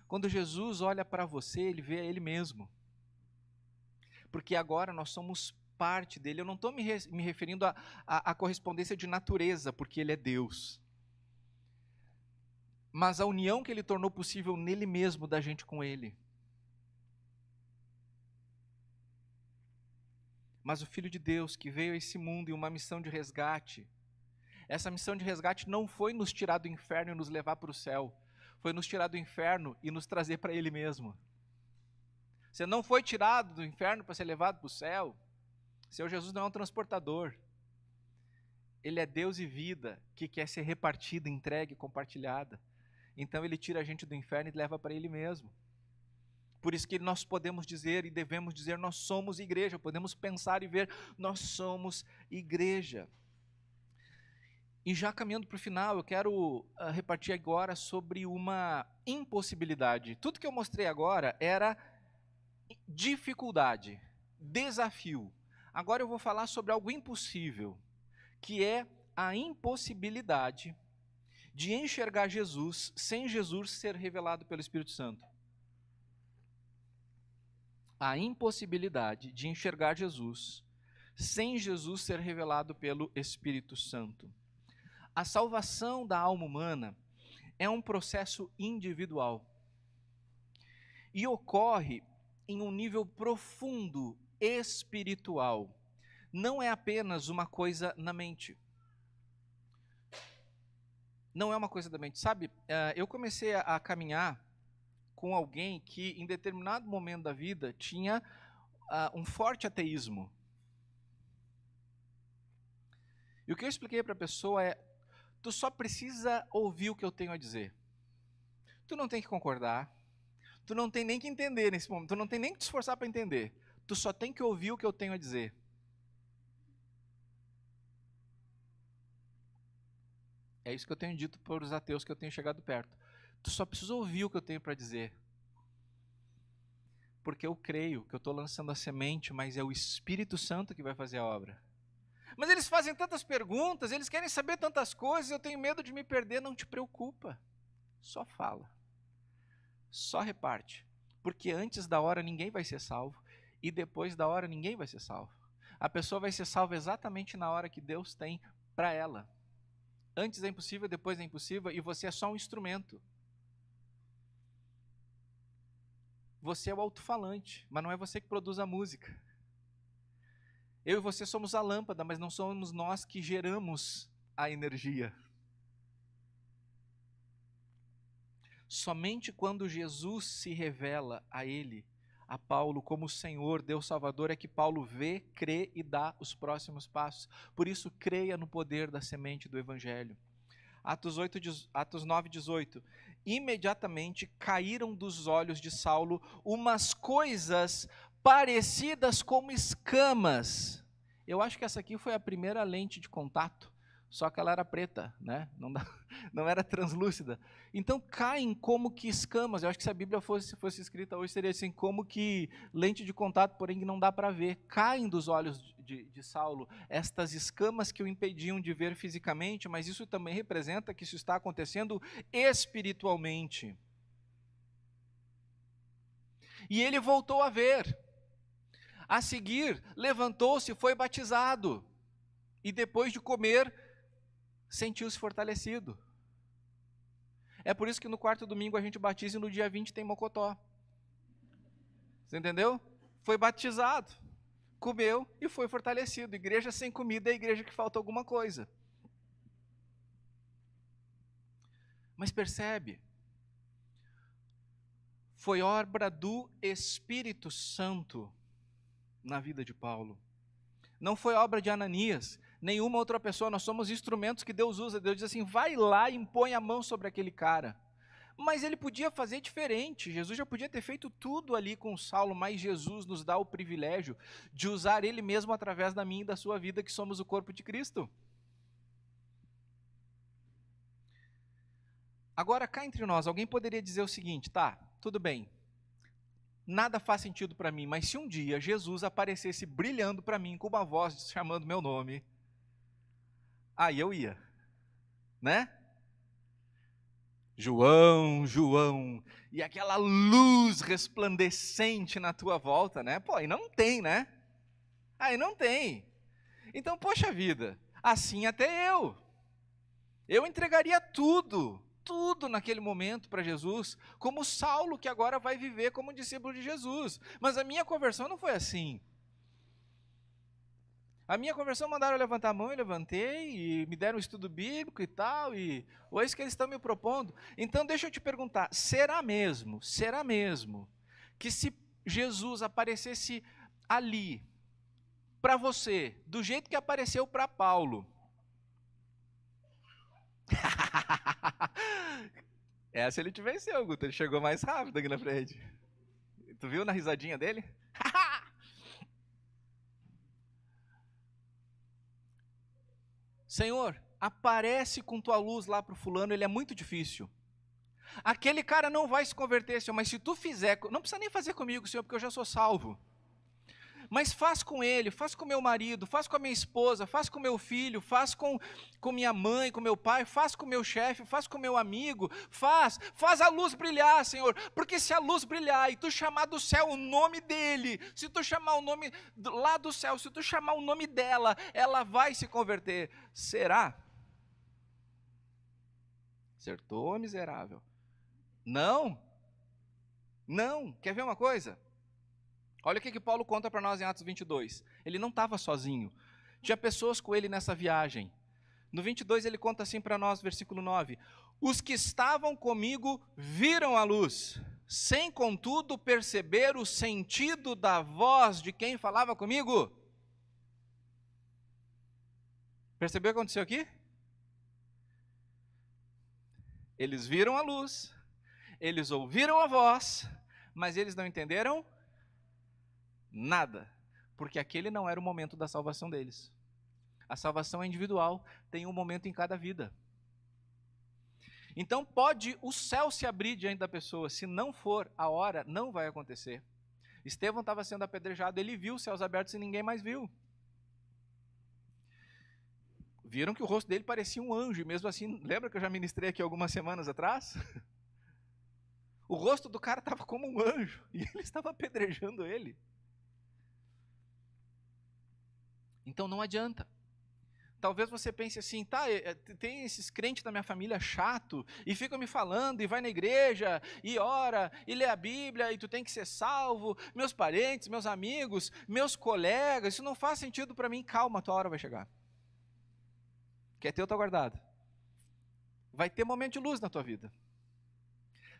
Quando Jesus olha para você, ele vê a ele mesmo. Porque agora nós somos parte dele. Eu não estou me referindo à correspondência de natureza, porque ele é Deus. Mas a união que ele tornou possível nele mesmo, da gente com ele. Mas o Filho de Deus que veio a esse mundo em uma missão de resgate, essa missão de resgate não foi nos tirar do inferno e nos levar para o céu, foi nos tirar do inferno e nos trazer para ele mesmo. Você não foi tirado do inferno para ser levado para o céu. Seu Jesus não é um transportador. Ele é Deus e vida, que quer ser repartida, entregue, compartilhada. Então ele tira a gente do inferno e leva para ele mesmo. Por isso que nós podemos dizer e devemos dizer, nós somos igreja. Podemos pensar e ver, nós somos igreja. E já caminhando para o final, eu quero repartir agora sobre uma impossibilidade. Tudo que eu mostrei agora era dificuldade, desafio. Agora eu vou falar sobre algo impossível, que é a impossibilidade de enxergar Jesus sem Jesus ser revelado pelo Espírito Santo. A impossibilidade de enxergar Jesus sem Jesus ser revelado pelo Espírito Santo. A salvação da alma humana é um processo individual e ocorre em um nível profundo espiritual. Não é apenas uma coisa na mente. Não é uma coisa da mente. Sabe, eu comecei a caminhar com alguém que em determinado momento da vida tinha um forte ateísmo. E o que eu expliquei para a pessoa é, tu só precisa ouvir o que eu tenho a dizer. Tu não tem que concordar, tu não tem nem que entender nesse momento, tu não tem nem que te esforçar para entender. Tu só tem que ouvir o que eu tenho a dizer. É isso que eu tenho dito para os ateus que eu tenho chegado perto. Tu só precisa ouvir o que eu tenho para dizer. Porque eu creio que eu estou lançando a semente, mas é o Espírito Santo que vai fazer a obra. Mas eles fazem tantas perguntas, eles querem saber tantas coisas, eu tenho medo de me perder. Não te preocupa, só fala, só reparte. Porque antes da hora ninguém vai ser salvo, e depois da hora ninguém vai ser salvo. A pessoa vai ser salva exatamente na hora que Deus tem para ela. Antes é impossível, depois é impossível, e você é só um instrumento. Você é o alto-falante, mas não é você que produz a música. Eu e você somos a lâmpada, mas não somos nós que geramos a energia. Somente quando Jesus se revela a ele, a Paulo, como Senhor, Deus Salvador, é que Paulo vê, crê e dá os próximos passos. Por isso, creia no poder da semente do Evangelho. Atos 9:18. Imediatamente caíram dos olhos de Saulo umas coisas parecidas como escamas. Eu acho que essa aqui foi a primeira lente de contato, só que ela era preta, né? Não era translúcida. Então caem como que escamas. Eu acho que se a Bíblia fosse escrita hoje, seria assim, como que lente de contato, porém que não dá para ver. Caem dos olhos de Saulo estas escamas que o impediam de ver fisicamente, mas isso também representa que isso está acontecendo espiritualmente. E ele voltou a ver. A seguir, levantou-se e foi batizado. E depois de comer, sentiu-se fortalecido. É por isso que no quarto domingo a gente batiza e no dia 20 tem mocotó. Você entendeu? Foi batizado, comeu e foi fortalecido. Igreja sem comida é igreja que falta alguma coisa. Mas percebe, foi obra do Espírito Santo na vida de Paulo. Não foi obra de Ananias, nenhuma outra pessoa. Nós somos instrumentos que Deus usa. Deus diz assim, vai lá e impõe a mão sobre aquele cara. Mas ele podia fazer diferente. Jesus já podia ter feito tudo ali com Saulo, mas Jesus nos dá o privilégio de usar ele mesmo através da minha e da sua vida, que somos o corpo de Cristo. Agora, cá entre nós, alguém poderia dizer o seguinte, tá, tudo bem, nada faz sentido para mim, mas se um dia Jesus aparecesse brilhando para mim com uma voz chamando meu nome, aí eu ia, né? João, João, e aquela luz resplandecente na tua volta, né? Pô, aí não tem, né? Aí não tem. Então, poxa vida, assim até eu entregaria tudo naquele momento para Jesus, como Saulo, que agora vai viver como discípulo de Jesus. Mas a minha conversão não foi assim. A minha conversão mandaram eu levantar a mão, eu levantei, e me deram um estudo bíblico e tal, e ou é isso que eles estão me propondo. Então deixa eu te perguntar, será mesmo que se Jesus aparecesse ali, para você, do jeito que apareceu para Paulo, essa ele te venceu, Guto, ele chegou mais rápido aqui na frente. Tu viu na risadinha dele? Senhor, aparece com tua luz lá para o fulano, ele é muito difícil. Aquele cara não vai se converter, Senhor, mas se tu fizer, não precisa nem fazer comigo, Senhor, porque eu já sou salvo. Mas faz com ele, faz com meu marido, faz com a minha esposa, faz com meu filho, faz com minha mãe, com meu pai, faz com meu chefe, faz com meu amigo, faz a luz brilhar, Senhor, porque se a luz brilhar e tu chamar do céu o nome dele, se tu chamar o nome lá do céu, se tu chamar o nome dela, ela vai se converter. Será? Acertou, miserável? Não, quer ver uma coisa? Olha o que Paulo conta para nós em Atos 22. Ele não estava sozinho. Tinha pessoas com ele nessa viagem. No 22 ele conta assim para nós, versículo 9. Os que estavam comigo viram a luz, sem contudo perceber o sentido da voz de quem falava comigo. Percebeu o que aconteceu aqui? Eles viram a luz, eles ouviram a voz, mas eles não entenderam nada, porque aquele não era o momento da salvação deles. A salvação é individual, tem um momento em cada vida. Então pode o céu se abrir diante da pessoa, se não for a hora, não vai acontecer. Estevão estava sendo apedrejado, ele viu os céus abertos e ninguém mais viu. Viram que o rosto dele parecia um anjo, e mesmo assim, lembra que eu já ministrei aqui algumas semanas atrás? O rosto do cara estava como um anjo, e ele estava apedrejando ele. Então não adianta. Talvez você pense assim, tá, tem esses crentes da minha família chato, e ficam me falando, e vai na igreja, e ora, e lê a Bíblia, e tu tem que ser salvo, meus parentes, meus amigos, meus colegas, isso não faz sentido para mim. Calma, a tua hora vai chegar. Quer ter, tá guardado. Vai ter momento de luz na tua vida.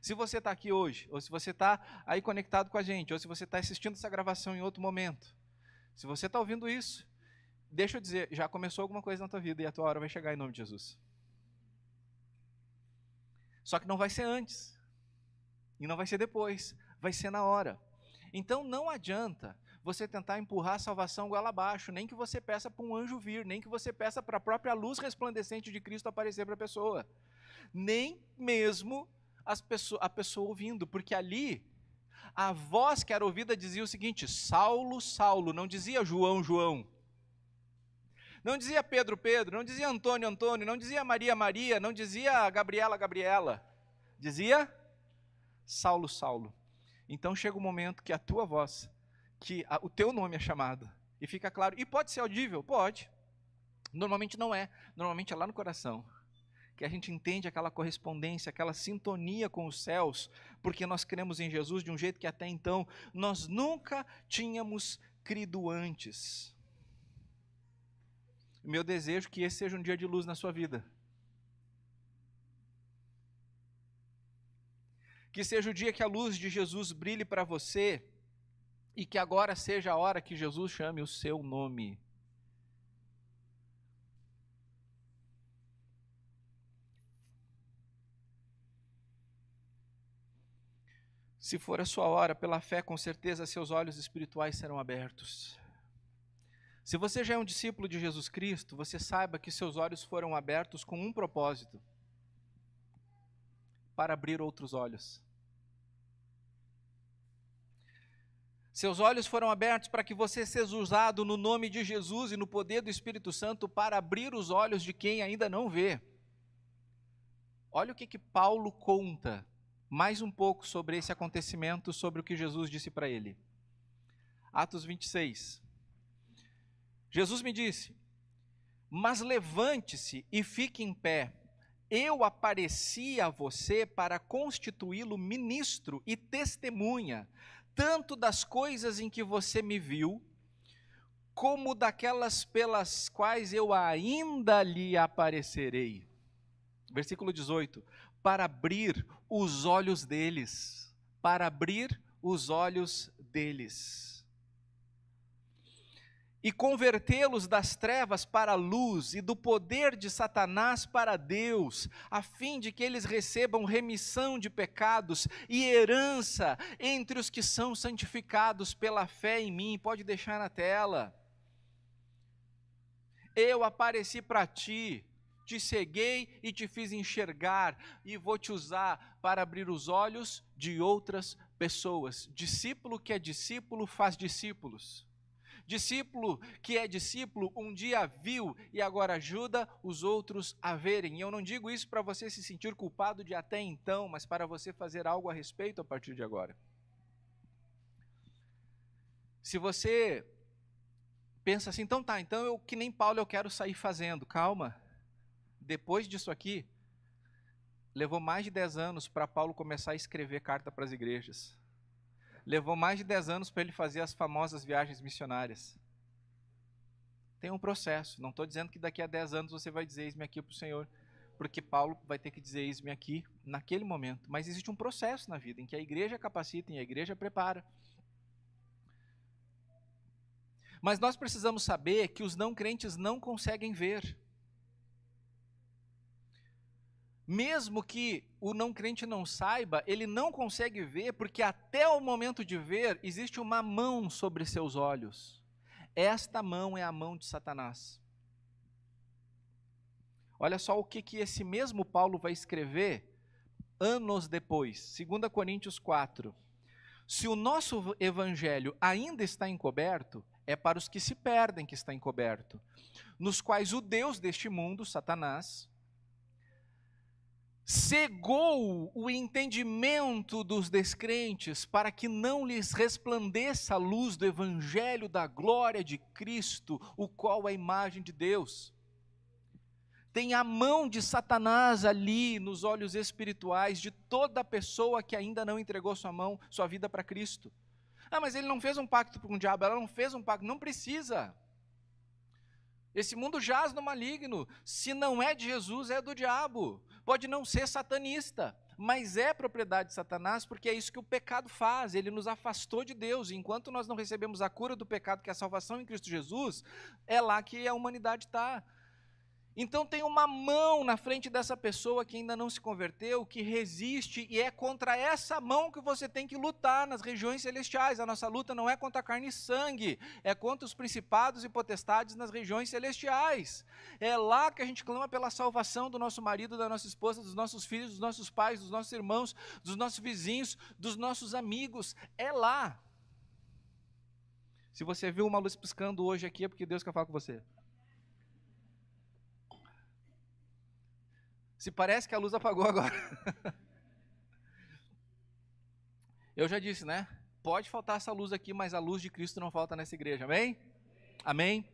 Se você está aqui hoje, ou se você está aí conectado com a gente, ou se você está assistindo essa gravação em outro momento, se você está ouvindo isso, deixa eu dizer, já começou alguma coisa na tua vida e a tua hora vai chegar em nome de Jesus. Só que não vai ser antes, e não vai ser depois, vai ser na hora. Então não adianta você tentar empurrar a salvação goela abaixo, nem que você peça para um anjo vir, nem que você peça para a própria luz resplandecente de Cristo aparecer para a pessoa, nem mesmo a pessoa ouvindo, porque ali a voz que era ouvida dizia o seguinte: Saulo, Saulo, não dizia João, João, não dizia Pedro, Pedro, não dizia Antônio, Antônio, não dizia Maria, Maria, não dizia Gabriela, Gabriela, dizia Saulo, Saulo. Então chega o momento que a tua voz, o teu nome é chamado, e fica claro, e pode ser audível? Pode, normalmente não é, normalmente é lá no coração, que a gente entende aquela correspondência, aquela sintonia com os céus, porque nós cremos em Jesus de um jeito que até então nós nunca tínhamos crido antes. Meu desejo é que esse seja um dia de luz na sua vida. Que seja o dia que a luz de Jesus brilhe para você e que agora seja a hora que Jesus chame o seu nome. Se for a sua hora, pela fé, com certeza seus olhos espirituais serão abertos. Se você já é um discípulo de Jesus Cristo, você saiba que seus olhos foram abertos com um propósito: para abrir outros olhos. Seus olhos foram abertos para que você seja usado no nome de Jesus e no poder do Espírito Santo para abrir os olhos de quem ainda não vê. Olha o que Paulo conta mais um pouco sobre esse acontecimento, sobre o que Jesus disse para ele. Atos 26. Jesus me disse: mas levante-se e fique em pé. Eu apareci a você para constituí-lo ministro e testemunha, tanto das coisas em que você me viu, como daquelas pelas quais eu ainda lhe aparecerei. Versículo 18. Para abrir os olhos deles. Para abrir os olhos deles. E convertê-los das trevas para a luz e do poder de Satanás para Deus, a fim de que eles recebam remissão de pecados e herança entre os que são santificados pela fé em mim. Pode deixar na tela. Eu apareci para ti, te ceguei e te fiz enxergar, e vou te usar para abrir os olhos de outras pessoas. Discípulo que é discípulo faz discípulos. Discípulo que é discípulo, um dia viu e agora ajuda os outros a verem. E eu não digo isso para você se sentir culpado de até então, mas para você fazer algo a respeito a partir de agora. Se você pensa assim, então eu que nem Paulo eu quero sair fazendo. Calma, depois disso aqui, levou mais de 10 anos para Paulo começar a escrever carta para as igrejas. Levou mais de 10 anos para ele fazer as famosas viagens missionárias. Tem um processo. Não estou dizendo que daqui a 10 anos você vai dizer eis-me aqui para o Senhor, porque Paulo vai ter que dizer eis-me aqui naquele momento. Mas existe um processo na vida em que a igreja capacita, em que a igreja prepara. Mas nós precisamos saber que os não crentes não conseguem ver. Mesmo que o não crente não saiba, ele não consegue ver, porque até o momento de ver, existe uma mão sobre seus olhos. Esta mão é a mão de Satanás. Olha só o que esse mesmo Paulo vai escrever anos depois, 2 Coríntios 4. Se o nosso evangelho ainda está encoberto, é para os que se perdem que está encoberto, nos quais o Deus deste mundo, Satanás, cegou o entendimento dos descrentes para que não lhes resplandeça a luz do evangelho da glória de Cristo, o qual é a imagem de Deus. Tem a mão de Satanás ali nos olhos espirituais de toda pessoa que ainda não entregou sua vida para Cristo. Ah, mas ele não fez um pacto com o diabo, ela não fez um pacto, não precisa. Esse mundo jaz no maligno. Se não é de Jesus, é do diabo. Pode não ser satanista, mas é propriedade de Satanás, porque é isso que o pecado faz. Ele nos afastou de Deus. Enquanto nós não recebemos a cura do pecado, que é a salvação em Cristo Jesus, é lá que a humanidade está. Então tem uma mão na frente dessa pessoa que ainda não se converteu, que resiste, e é contra essa mão que você tem que lutar nas regiões celestiais. A nossa luta não é contra carne e sangue, é contra os principados e potestades nas regiões celestiais. É lá que a gente clama pela salvação do nosso marido, da nossa esposa, dos nossos filhos, dos nossos pais, dos nossos irmãos, dos nossos vizinhos, dos nossos amigos. É lá. Se você viu uma luz piscando hoje aqui, é porque Deus quer falar com você. Se parece que a luz apagou agora. Eu já disse, né? Pode faltar essa luz aqui, mas a luz de Cristo não falta nessa igreja, amém? Amém?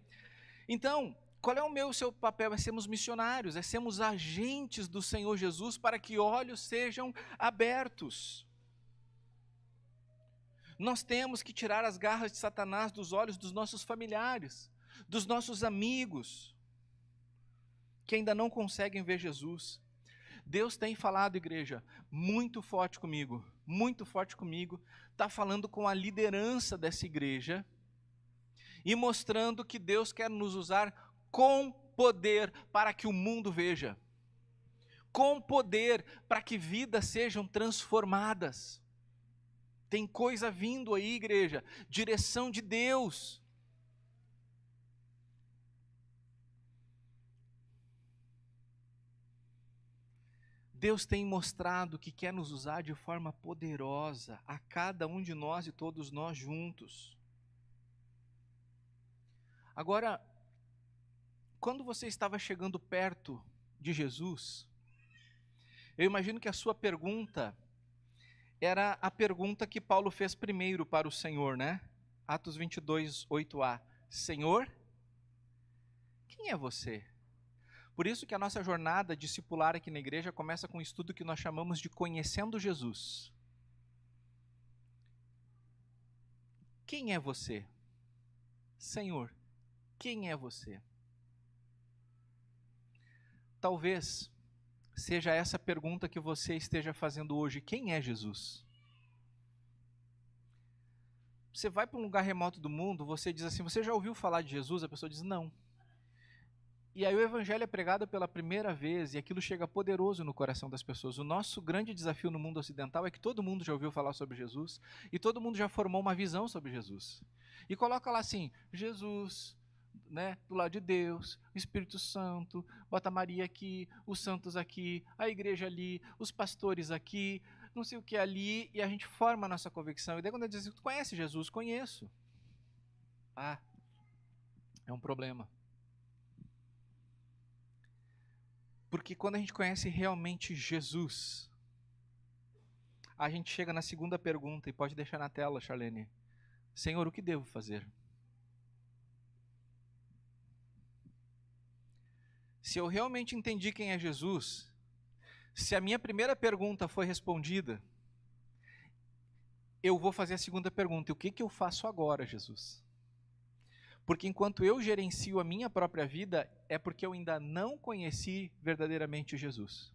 Então, Qual é o meu e o seu papel? É sermos missionários, é sermos agentes do Senhor Jesus para que olhos sejam abertos. Nós temos que tirar as garras de Satanás dos olhos dos nossos familiares, dos nossos amigos, que ainda não conseguem ver Jesus. Deus tem falado, igreja, muito forte comigo, está falando com a liderança dessa igreja e mostrando que Deus quer nos usar com poder para que o mundo veja, com poder para que vidas sejam transformadas. Tem coisa vindo aí, igreja, direção de Deus. Deus tem mostrado que quer nos usar de forma poderosa, a cada um de nós e todos nós juntos. Agora, quando você estava chegando perto de Jesus, eu imagino que a sua pergunta era a pergunta que Paulo fez primeiro para o Senhor, né? Atos 22, 8a. Senhor, quem é você? Por isso que a nossa jornada discipular aqui na igreja começa com um estudo que nós chamamos de Conhecendo Jesus. Quem é você? Senhor, quem é você? Talvez seja essa pergunta que você esteja fazendo hoje. Quem é Jesus? Você vai para um lugar remoto do mundo, você diz assim, você já ouviu falar de Jesus? A pessoa diz, não. E aí o evangelho é pregado pela primeira vez e aquilo chega poderoso no coração das pessoas. O nosso grande desafio no mundo ocidental é que todo mundo já ouviu falar sobre Jesus e todo mundo já formou uma visão sobre Jesus. E coloca lá assim, Jesus, né, do lado de Deus, o Espírito Santo, bota Maria aqui, os santos aqui, a igreja ali, os pastores aqui, não sei o que ali, e a gente forma a nossa convicção. E daí quando diz assim, tu conhece Jesus? Conheço. Ah, é um problema. Porque quando a gente conhece realmente Jesus, a gente chega na segunda pergunta, e pode deixar na tela, Charlene. Senhor, o que devo fazer? Se eu realmente entendi quem é Jesus, se a minha primeira pergunta foi respondida, eu vou fazer a segunda pergunta. O que eu faço agora, Jesus? Porque enquanto eu gerencio a minha própria vida, é porque eu ainda não conheci verdadeiramente Jesus.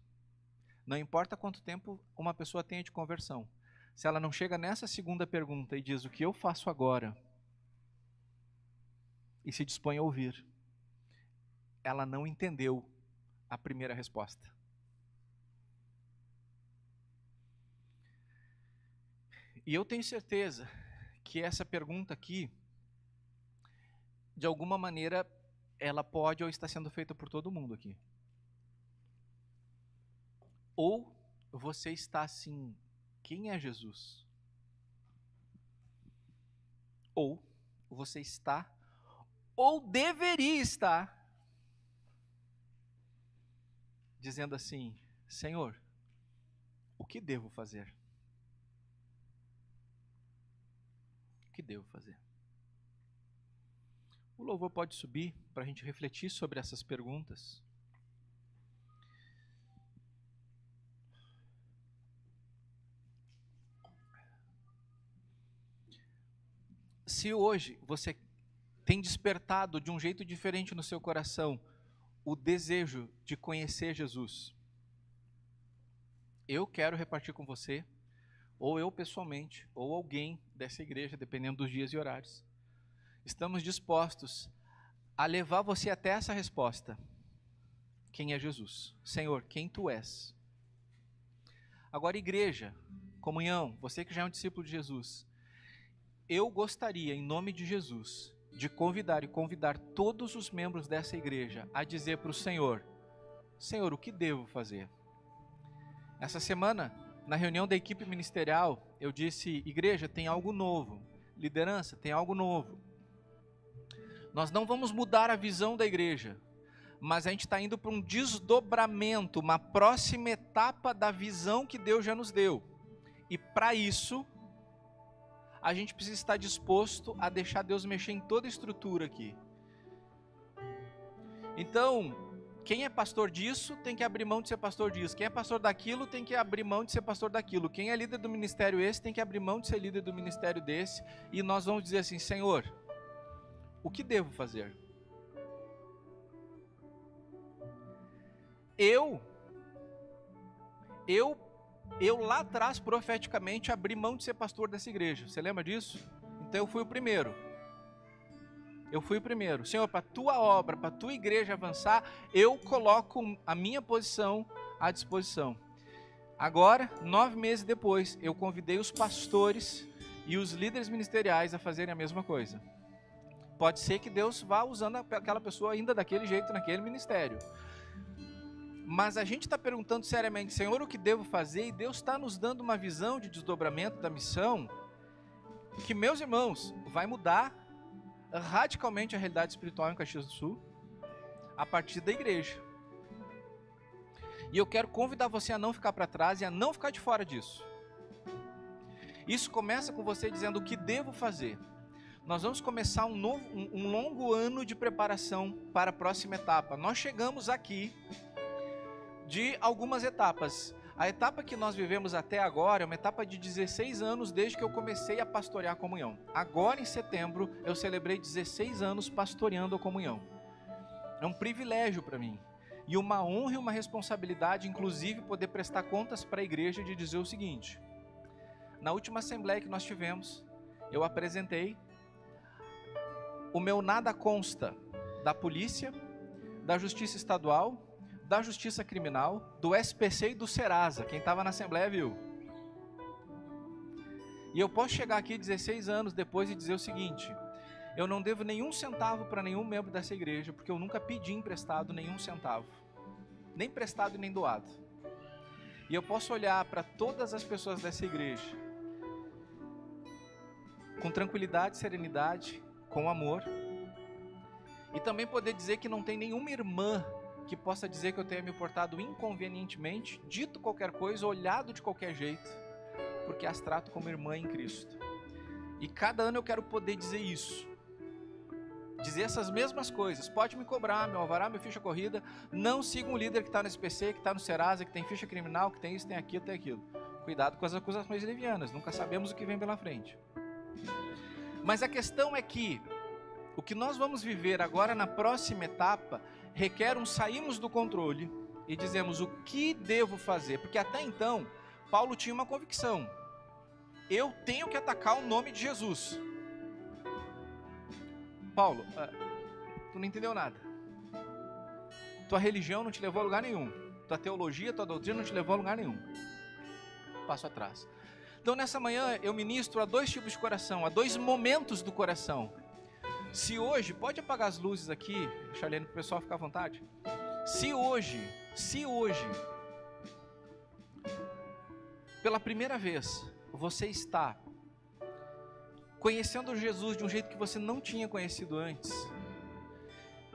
Não importa quanto tempo uma pessoa tenha de conversão. Se ela não chega nessa segunda pergunta e diz o que eu faço agora, e se dispõe a ouvir, ela não entendeu a primeira resposta. E eu tenho certeza que essa pergunta aqui, de alguma maneira, ela pode ou está sendo feita por todo mundo aqui. Ou você está assim, quem é Jesus? Ou você está, ou deveria estar, dizendo assim, Senhor, o que devo fazer? O que devo fazer? O louvor pode subir para a gente refletir sobre essas perguntas. Se hoje você tem despertado de um jeito diferente no seu coração o desejo de conhecer Jesus, eu quero repartir com você, ou eu pessoalmente, ou alguém dessa igreja, dependendo dos dias e horários, estamos dispostos a levar você até essa resposta. Quem é Jesus? Senhor, quem tu és? Agora, igreja, comunhão, você que já é um discípulo de Jesus, eu gostaria, em nome de Jesus, de convidar todos os membros dessa igreja a dizer para o Senhor, Senhor, o que devo fazer? Essa semana, na reunião da equipe ministerial, eu disse, igreja, tem algo novo. Liderança, tem algo novo. Nós não vamos mudar a visão da igreja, mas a gente está indo para um desdobramento, uma próxima etapa da visão que Deus já nos deu. E para isso, a gente precisa estar disposto a deixar Deus mexer em toda a estrutura aqui. Então, quem é pastor disso tem que abrir mão de ser pastor disso. Quem é pastor daquilo tem que abrir mão de ser pastor daquilo. Quem é líder do ministério esse tem que abrir mão de ser líder do ministério desse. E nós vamos dizer assim: Senhor, o que devo fazer? Eu lá atrás, profeticamente, abri mão de ser pastor dessa igreja. Você lembra disso? Então eu fui o primeiro. Senhor, para a tua obra, para a tua igreja avançar, eu coloco a minha posição à disposição. Agora, 9 meses depois, eu convidei os pastores e os líderes ministeriais a fazerem a mesma coisa. Pode ser que Deus vá usando aquela pessoa ainda daquele jeito, naquele ministério. Mas a gente está perguntando seriamente: Senhor, o que devo fazer? E Deus está nos dando uma visão de desdobramento da missão que, meus irmãos, vai mudar radicalmente a realidade espiritual em Caxias do Sul a partir da igreja. E eu quero convidar você a não ficar para trás e a não ficar de fora disso. Isso começa com você dizendo: o que devo fazer? Nós vamos começar um longo ano de preparação para a próxima etapa. Nós chegamos aqui de algumas etapas. A etapa que nós vivemos até agora é uma etapa de 16 anos desde que eu comecei a pastorear a comunhão. Agora em setembro eu celebrei 16 anos pastoreando a comunhão. É um privilégio para mim e uma honra e uma responsabilidade, inclusive, poder prestar contas para a igreja, de dizer o seguinte: na última assembleia que nós tivemos, eu apresentei o meu nada consta da polícia, da justiça estadual, da Justiça Criminal, do SPC e do Serasa. Quem estava na Assembleia viu. E eu posso chegar aqui 16 anos depois e dizer o seguinte: eu não devo nenhum centavo para nenhum membro dessa igreja, porque eu nunca pedi emprestado nenhum centavo. Nem prestado e nem doado. E eu posso olhar para todas as pessoas dessa igreja com tranquilidade, serenidade, com amor, e também poder dizer que não tem nenhuma irmã que possa dizer que eu tenha me portado inconvenientemente, dito qualquer coisa, olhado de qualquer jeito, porque as trato como irmã em Cristo. E cada ano eu quero poder dizer isso, dizer essas mesmas coisas. Pode me cobrar meu alvará, minha ficha corrida, não siga um líder que está no SPC, que está no Serasa, que tem ficha criminal, que tem isso, tem aquilo, tem aquilo. Cuidado com as acusações levianas, nunca sabemos o que vem pela frente. Mas a questão é que o que nós vamos viver agora na próxima etapa requer saímos do controle e dizemos: o que devo fazer? Porque até então, Paulo tinha uma convicção: eu tenho que atacar o nome de Jesus. Paulo, tu não entendeu nada. Tua religião não te levou a lugar nenhum. Tua teologia, tua doutrina não te levou a lugar nenhum. Passo atrás. Então nessa manhã eu ministro a 2 tipos de coração, a 2 momentos do coração. Se hoje, pode apagar as luzes aqui, Charlene, para o pessoal ficar à vontade. Se hoje, pela primeira vez, você está conhecendo Jesus de um jeito que você não tinha conhecido antes,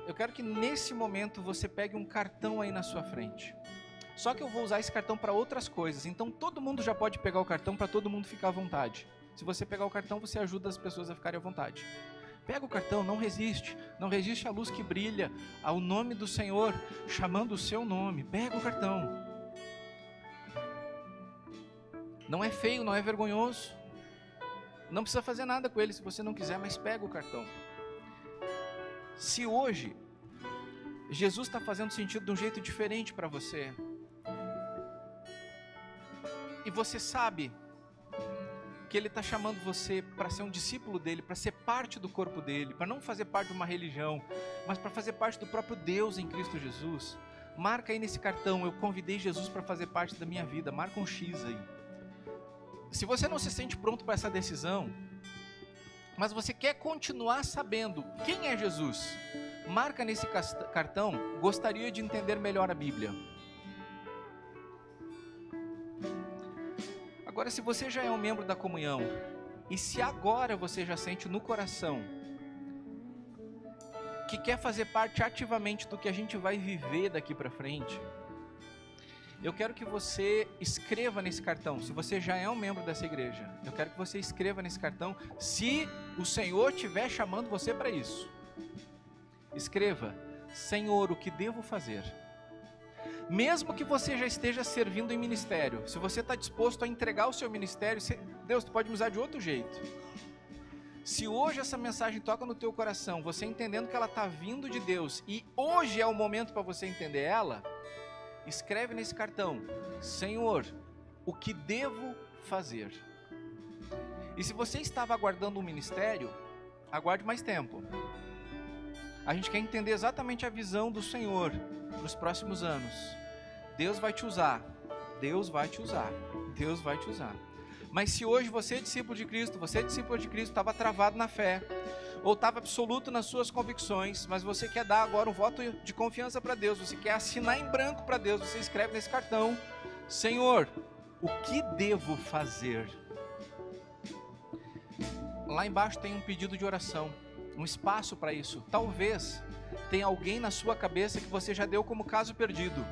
eu quero que nesse momento você pegue um cartão aí na sua frente. Só que eu vou usar esse cartão para outras coisas, então todo mundo já pode pegar o cartão para todo mundo ficar à vontade. Se você pegar o cartão, você ajuda as pessoas a ficarem à vontade. Pega o cartão, não resiste à luz que brilha, ao nome do Senhor, chamando o seu nome. Pega o cartão. Não é feio, não é vergonhoso. Não precisa fazer nada com ele se você não quiser, mas pega o cartão. Se hoje Jesus está fazendo sentido de um jeito diferente para você, e você sabe que Ele está chamando você para ser um discípulo dEle, para ser parte do corpo dEle, para não fazer parte de uma religião, mas para fazer parte do próprio Deus em Cristo Jesus, marca aí nesse cartão: eu convidei Jesus para fazer parte da minha vida. Marca um X aí. Se você não se sente pronto para essa decisão, mas você quer continuar sabendo quem é Jesus, marca nesse cartão: gostaria de entender melhor a Bíblia. Agora, se você já é um membro da comunhão, e se agora você já sente no coração que quer fazer parte ativamente do que a gente vai viver daqui para frente, eu quero que você escreva nesse cartão. Se você já é um membro dessa igreja, eu quero que você escreva nesse cartão, se o Senhor estiver chamando você para isso. Escreva: Senhor, o que devo fazer? Mesmo que você já esteja servindo em ministério, se você está disposto a entregar o seu ministério, Deus, tu pode me usar de outro jeito. Se hoje essa mensagem toca no teu coração, você entendendo que ela está vindo de Deus, e hoje é o momento para você entender ela, escreve nesse cartão: Senhor, o que devo fazer? E se você estava aguardando um ministério, aguarde mais tempo. A gente quer entender exatamente a visão do Senhor nos próximos anos. Deus vai te usar, Deus vai te usar, Deus vai te usar. Mas se hoje você é discípulo de Cristo, estava travado na fé, ou estava absoluto nas suas convicções, mas você quer dar agora um voto de confiança para Deus, você quer assinar em branco para Deus, você escreve nesse cartão: Senhor, o que devo fazer? Lá embaixo tem um pedido de oração, um espaço para isso. Talvez tenha alguém na sua cabeça que você já deu como caso perdido.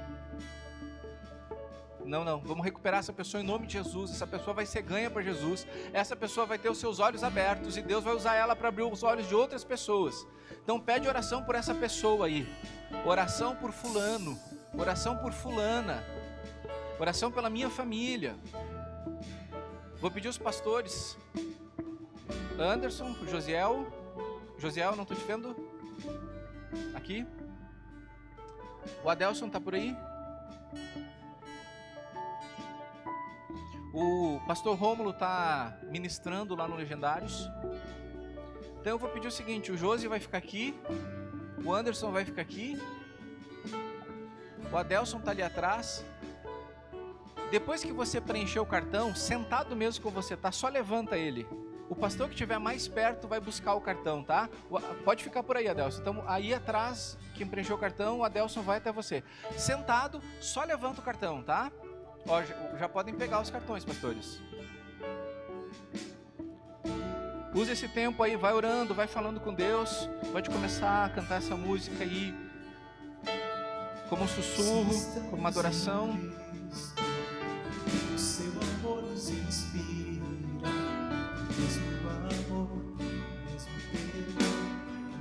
Não, vamos recuperar essa pessoa em nome de Jesus. Essa pessoa vai ser ganha para Jesus. Essa pessoa vai ter os seus olhos abertos e Deus vai usar ela para abrir os olhos de outras pessoas. Então pede oração por essa pessoa aí. Oração por fulano, oração por fulana, oração pela minha família. Vou pedir os pastores Anderson, Josiel, não estou te vendo aqui. O Adelson está por aí. O pastor Rômulo está ministrando lá no Legendários. Então eu vou pedir o seguinte: o Josi vai ficar aqui, o Anderson vai ficar aqui, o Adelson está ali atrás. Depois que você preencher o cartão, sentado mesmo como você está, só levanta ele. O pastor que estiver mais perto vai buscar o cartão, tá? Pode ficar por aí, Adelson. Então aí atrás, quem preencheu o cartão, o Adelson vai até você. Sentado, só levanta o cartão, tá? Ó, já podem pegar os cartões, pastores. Use esse tempo aí, vai orando, vai falando com Deus. Pode começar a cantar essa música aí como um sussurro, como uma adoração. O seu amor nos inspira, mesmo amor, mesmo perdão,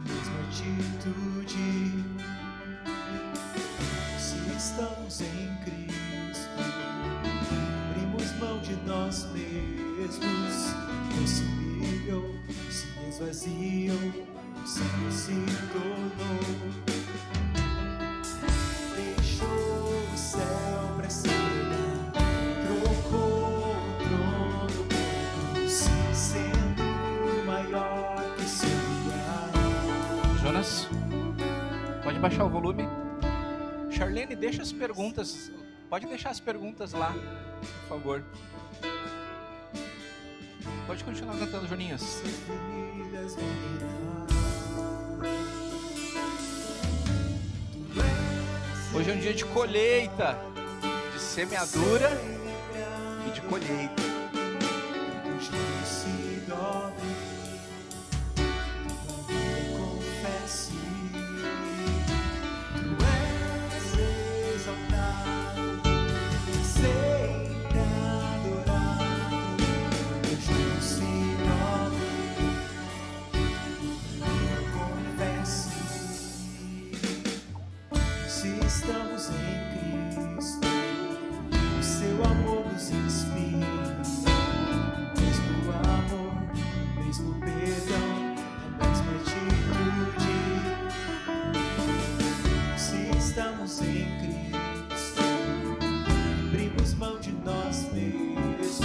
mesma atitude. Se estamos em Cristo, abrimos mão de nós mesmos, Deus se humilhou, se esvaziou, o Senhor se tornou, deixou o céu para ser, trocou o trono por cruz, sendo maior que seu lugar. Jonas, pode baixar o volume. Charlene, deixa as perguntas, pode deixar as perguntas lá, por favor. Pode continuar cantando, Joninhas. Hoje é um dia de colheita, de semeadura e de colheita. Estamos em Cristo, o seu amor nos inspira, mesmo amor, mesmo perdão, a mesma atitude. Se estamos em Cristo, abrimos mão de nós mesmos,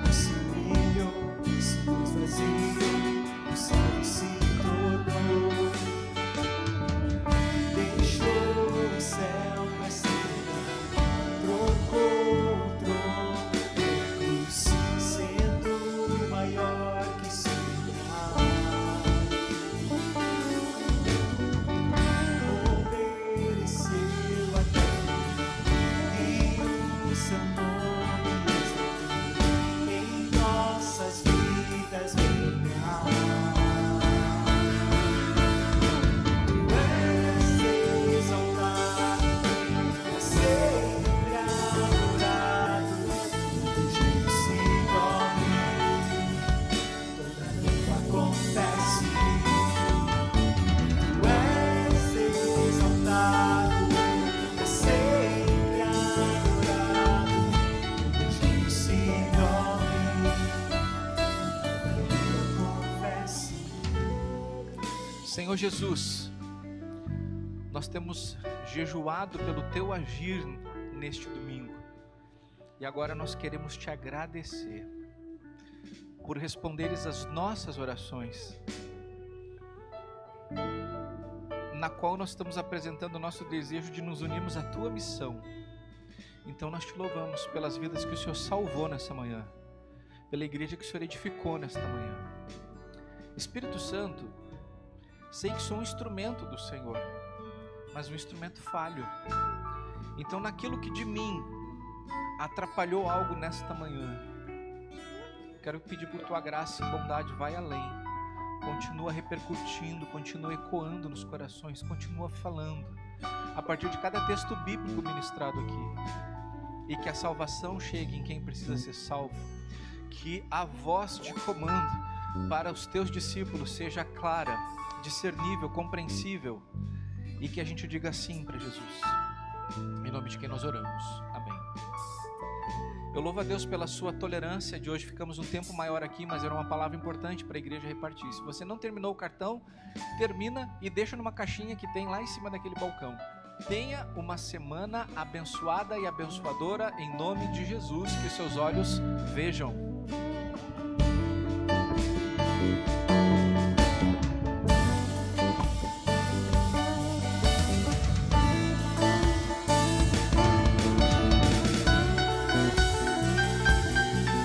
o se humilhou, se esvaziou, o céu se tornou. O céu vai ser, trocou o trono por cruz, sendo maior que seu lugar. Obedeceu até e o seu nome exaltou em nossas vidas reinar. Senhor Jesus, nós temos jejuado pelo Teu agir neste domingo, e agora nós queremos Te agradecer por responderes as nossas orações, na qual nós estamos apresentando o nosso desejo de nos unirmos à Tua missão. Então nós Te louvamos pelas vidas que o Senhor salvou nessa manhã, pela igreja que o Senhor edificou nesta manhã. Espírito Santo, sei que sou um instrumento do Senhor, mas um instrumento falho. Então naquilo que de mim atrapalhou algo nesta manhã, quero pedir por Tua graça e bondade, vai além, continua repercutindo, continua ecoando nos corações, continua falando a partir de cada texto bíblico ministrado aqui, e que a salvação chegue em quem precisa ser salvo, que a voz de comando para os Teus discípulos seja clara, discernível, compreensível, e que a gente diga sim para Jesus, em nome de quem nós oramos, amém. Eu louvo a Deus pela sua tolerância de hoje. Ficamos um tempo maior aqui, mas era uma palavra importante para a igreja repartir. Se você não terminou o cartão, termina e deixa numa caixinha que tem lá em cima daquele balcão. Tenha uma semana abençoada e abençoadora em nome de Jesus, que seus olhos vejam.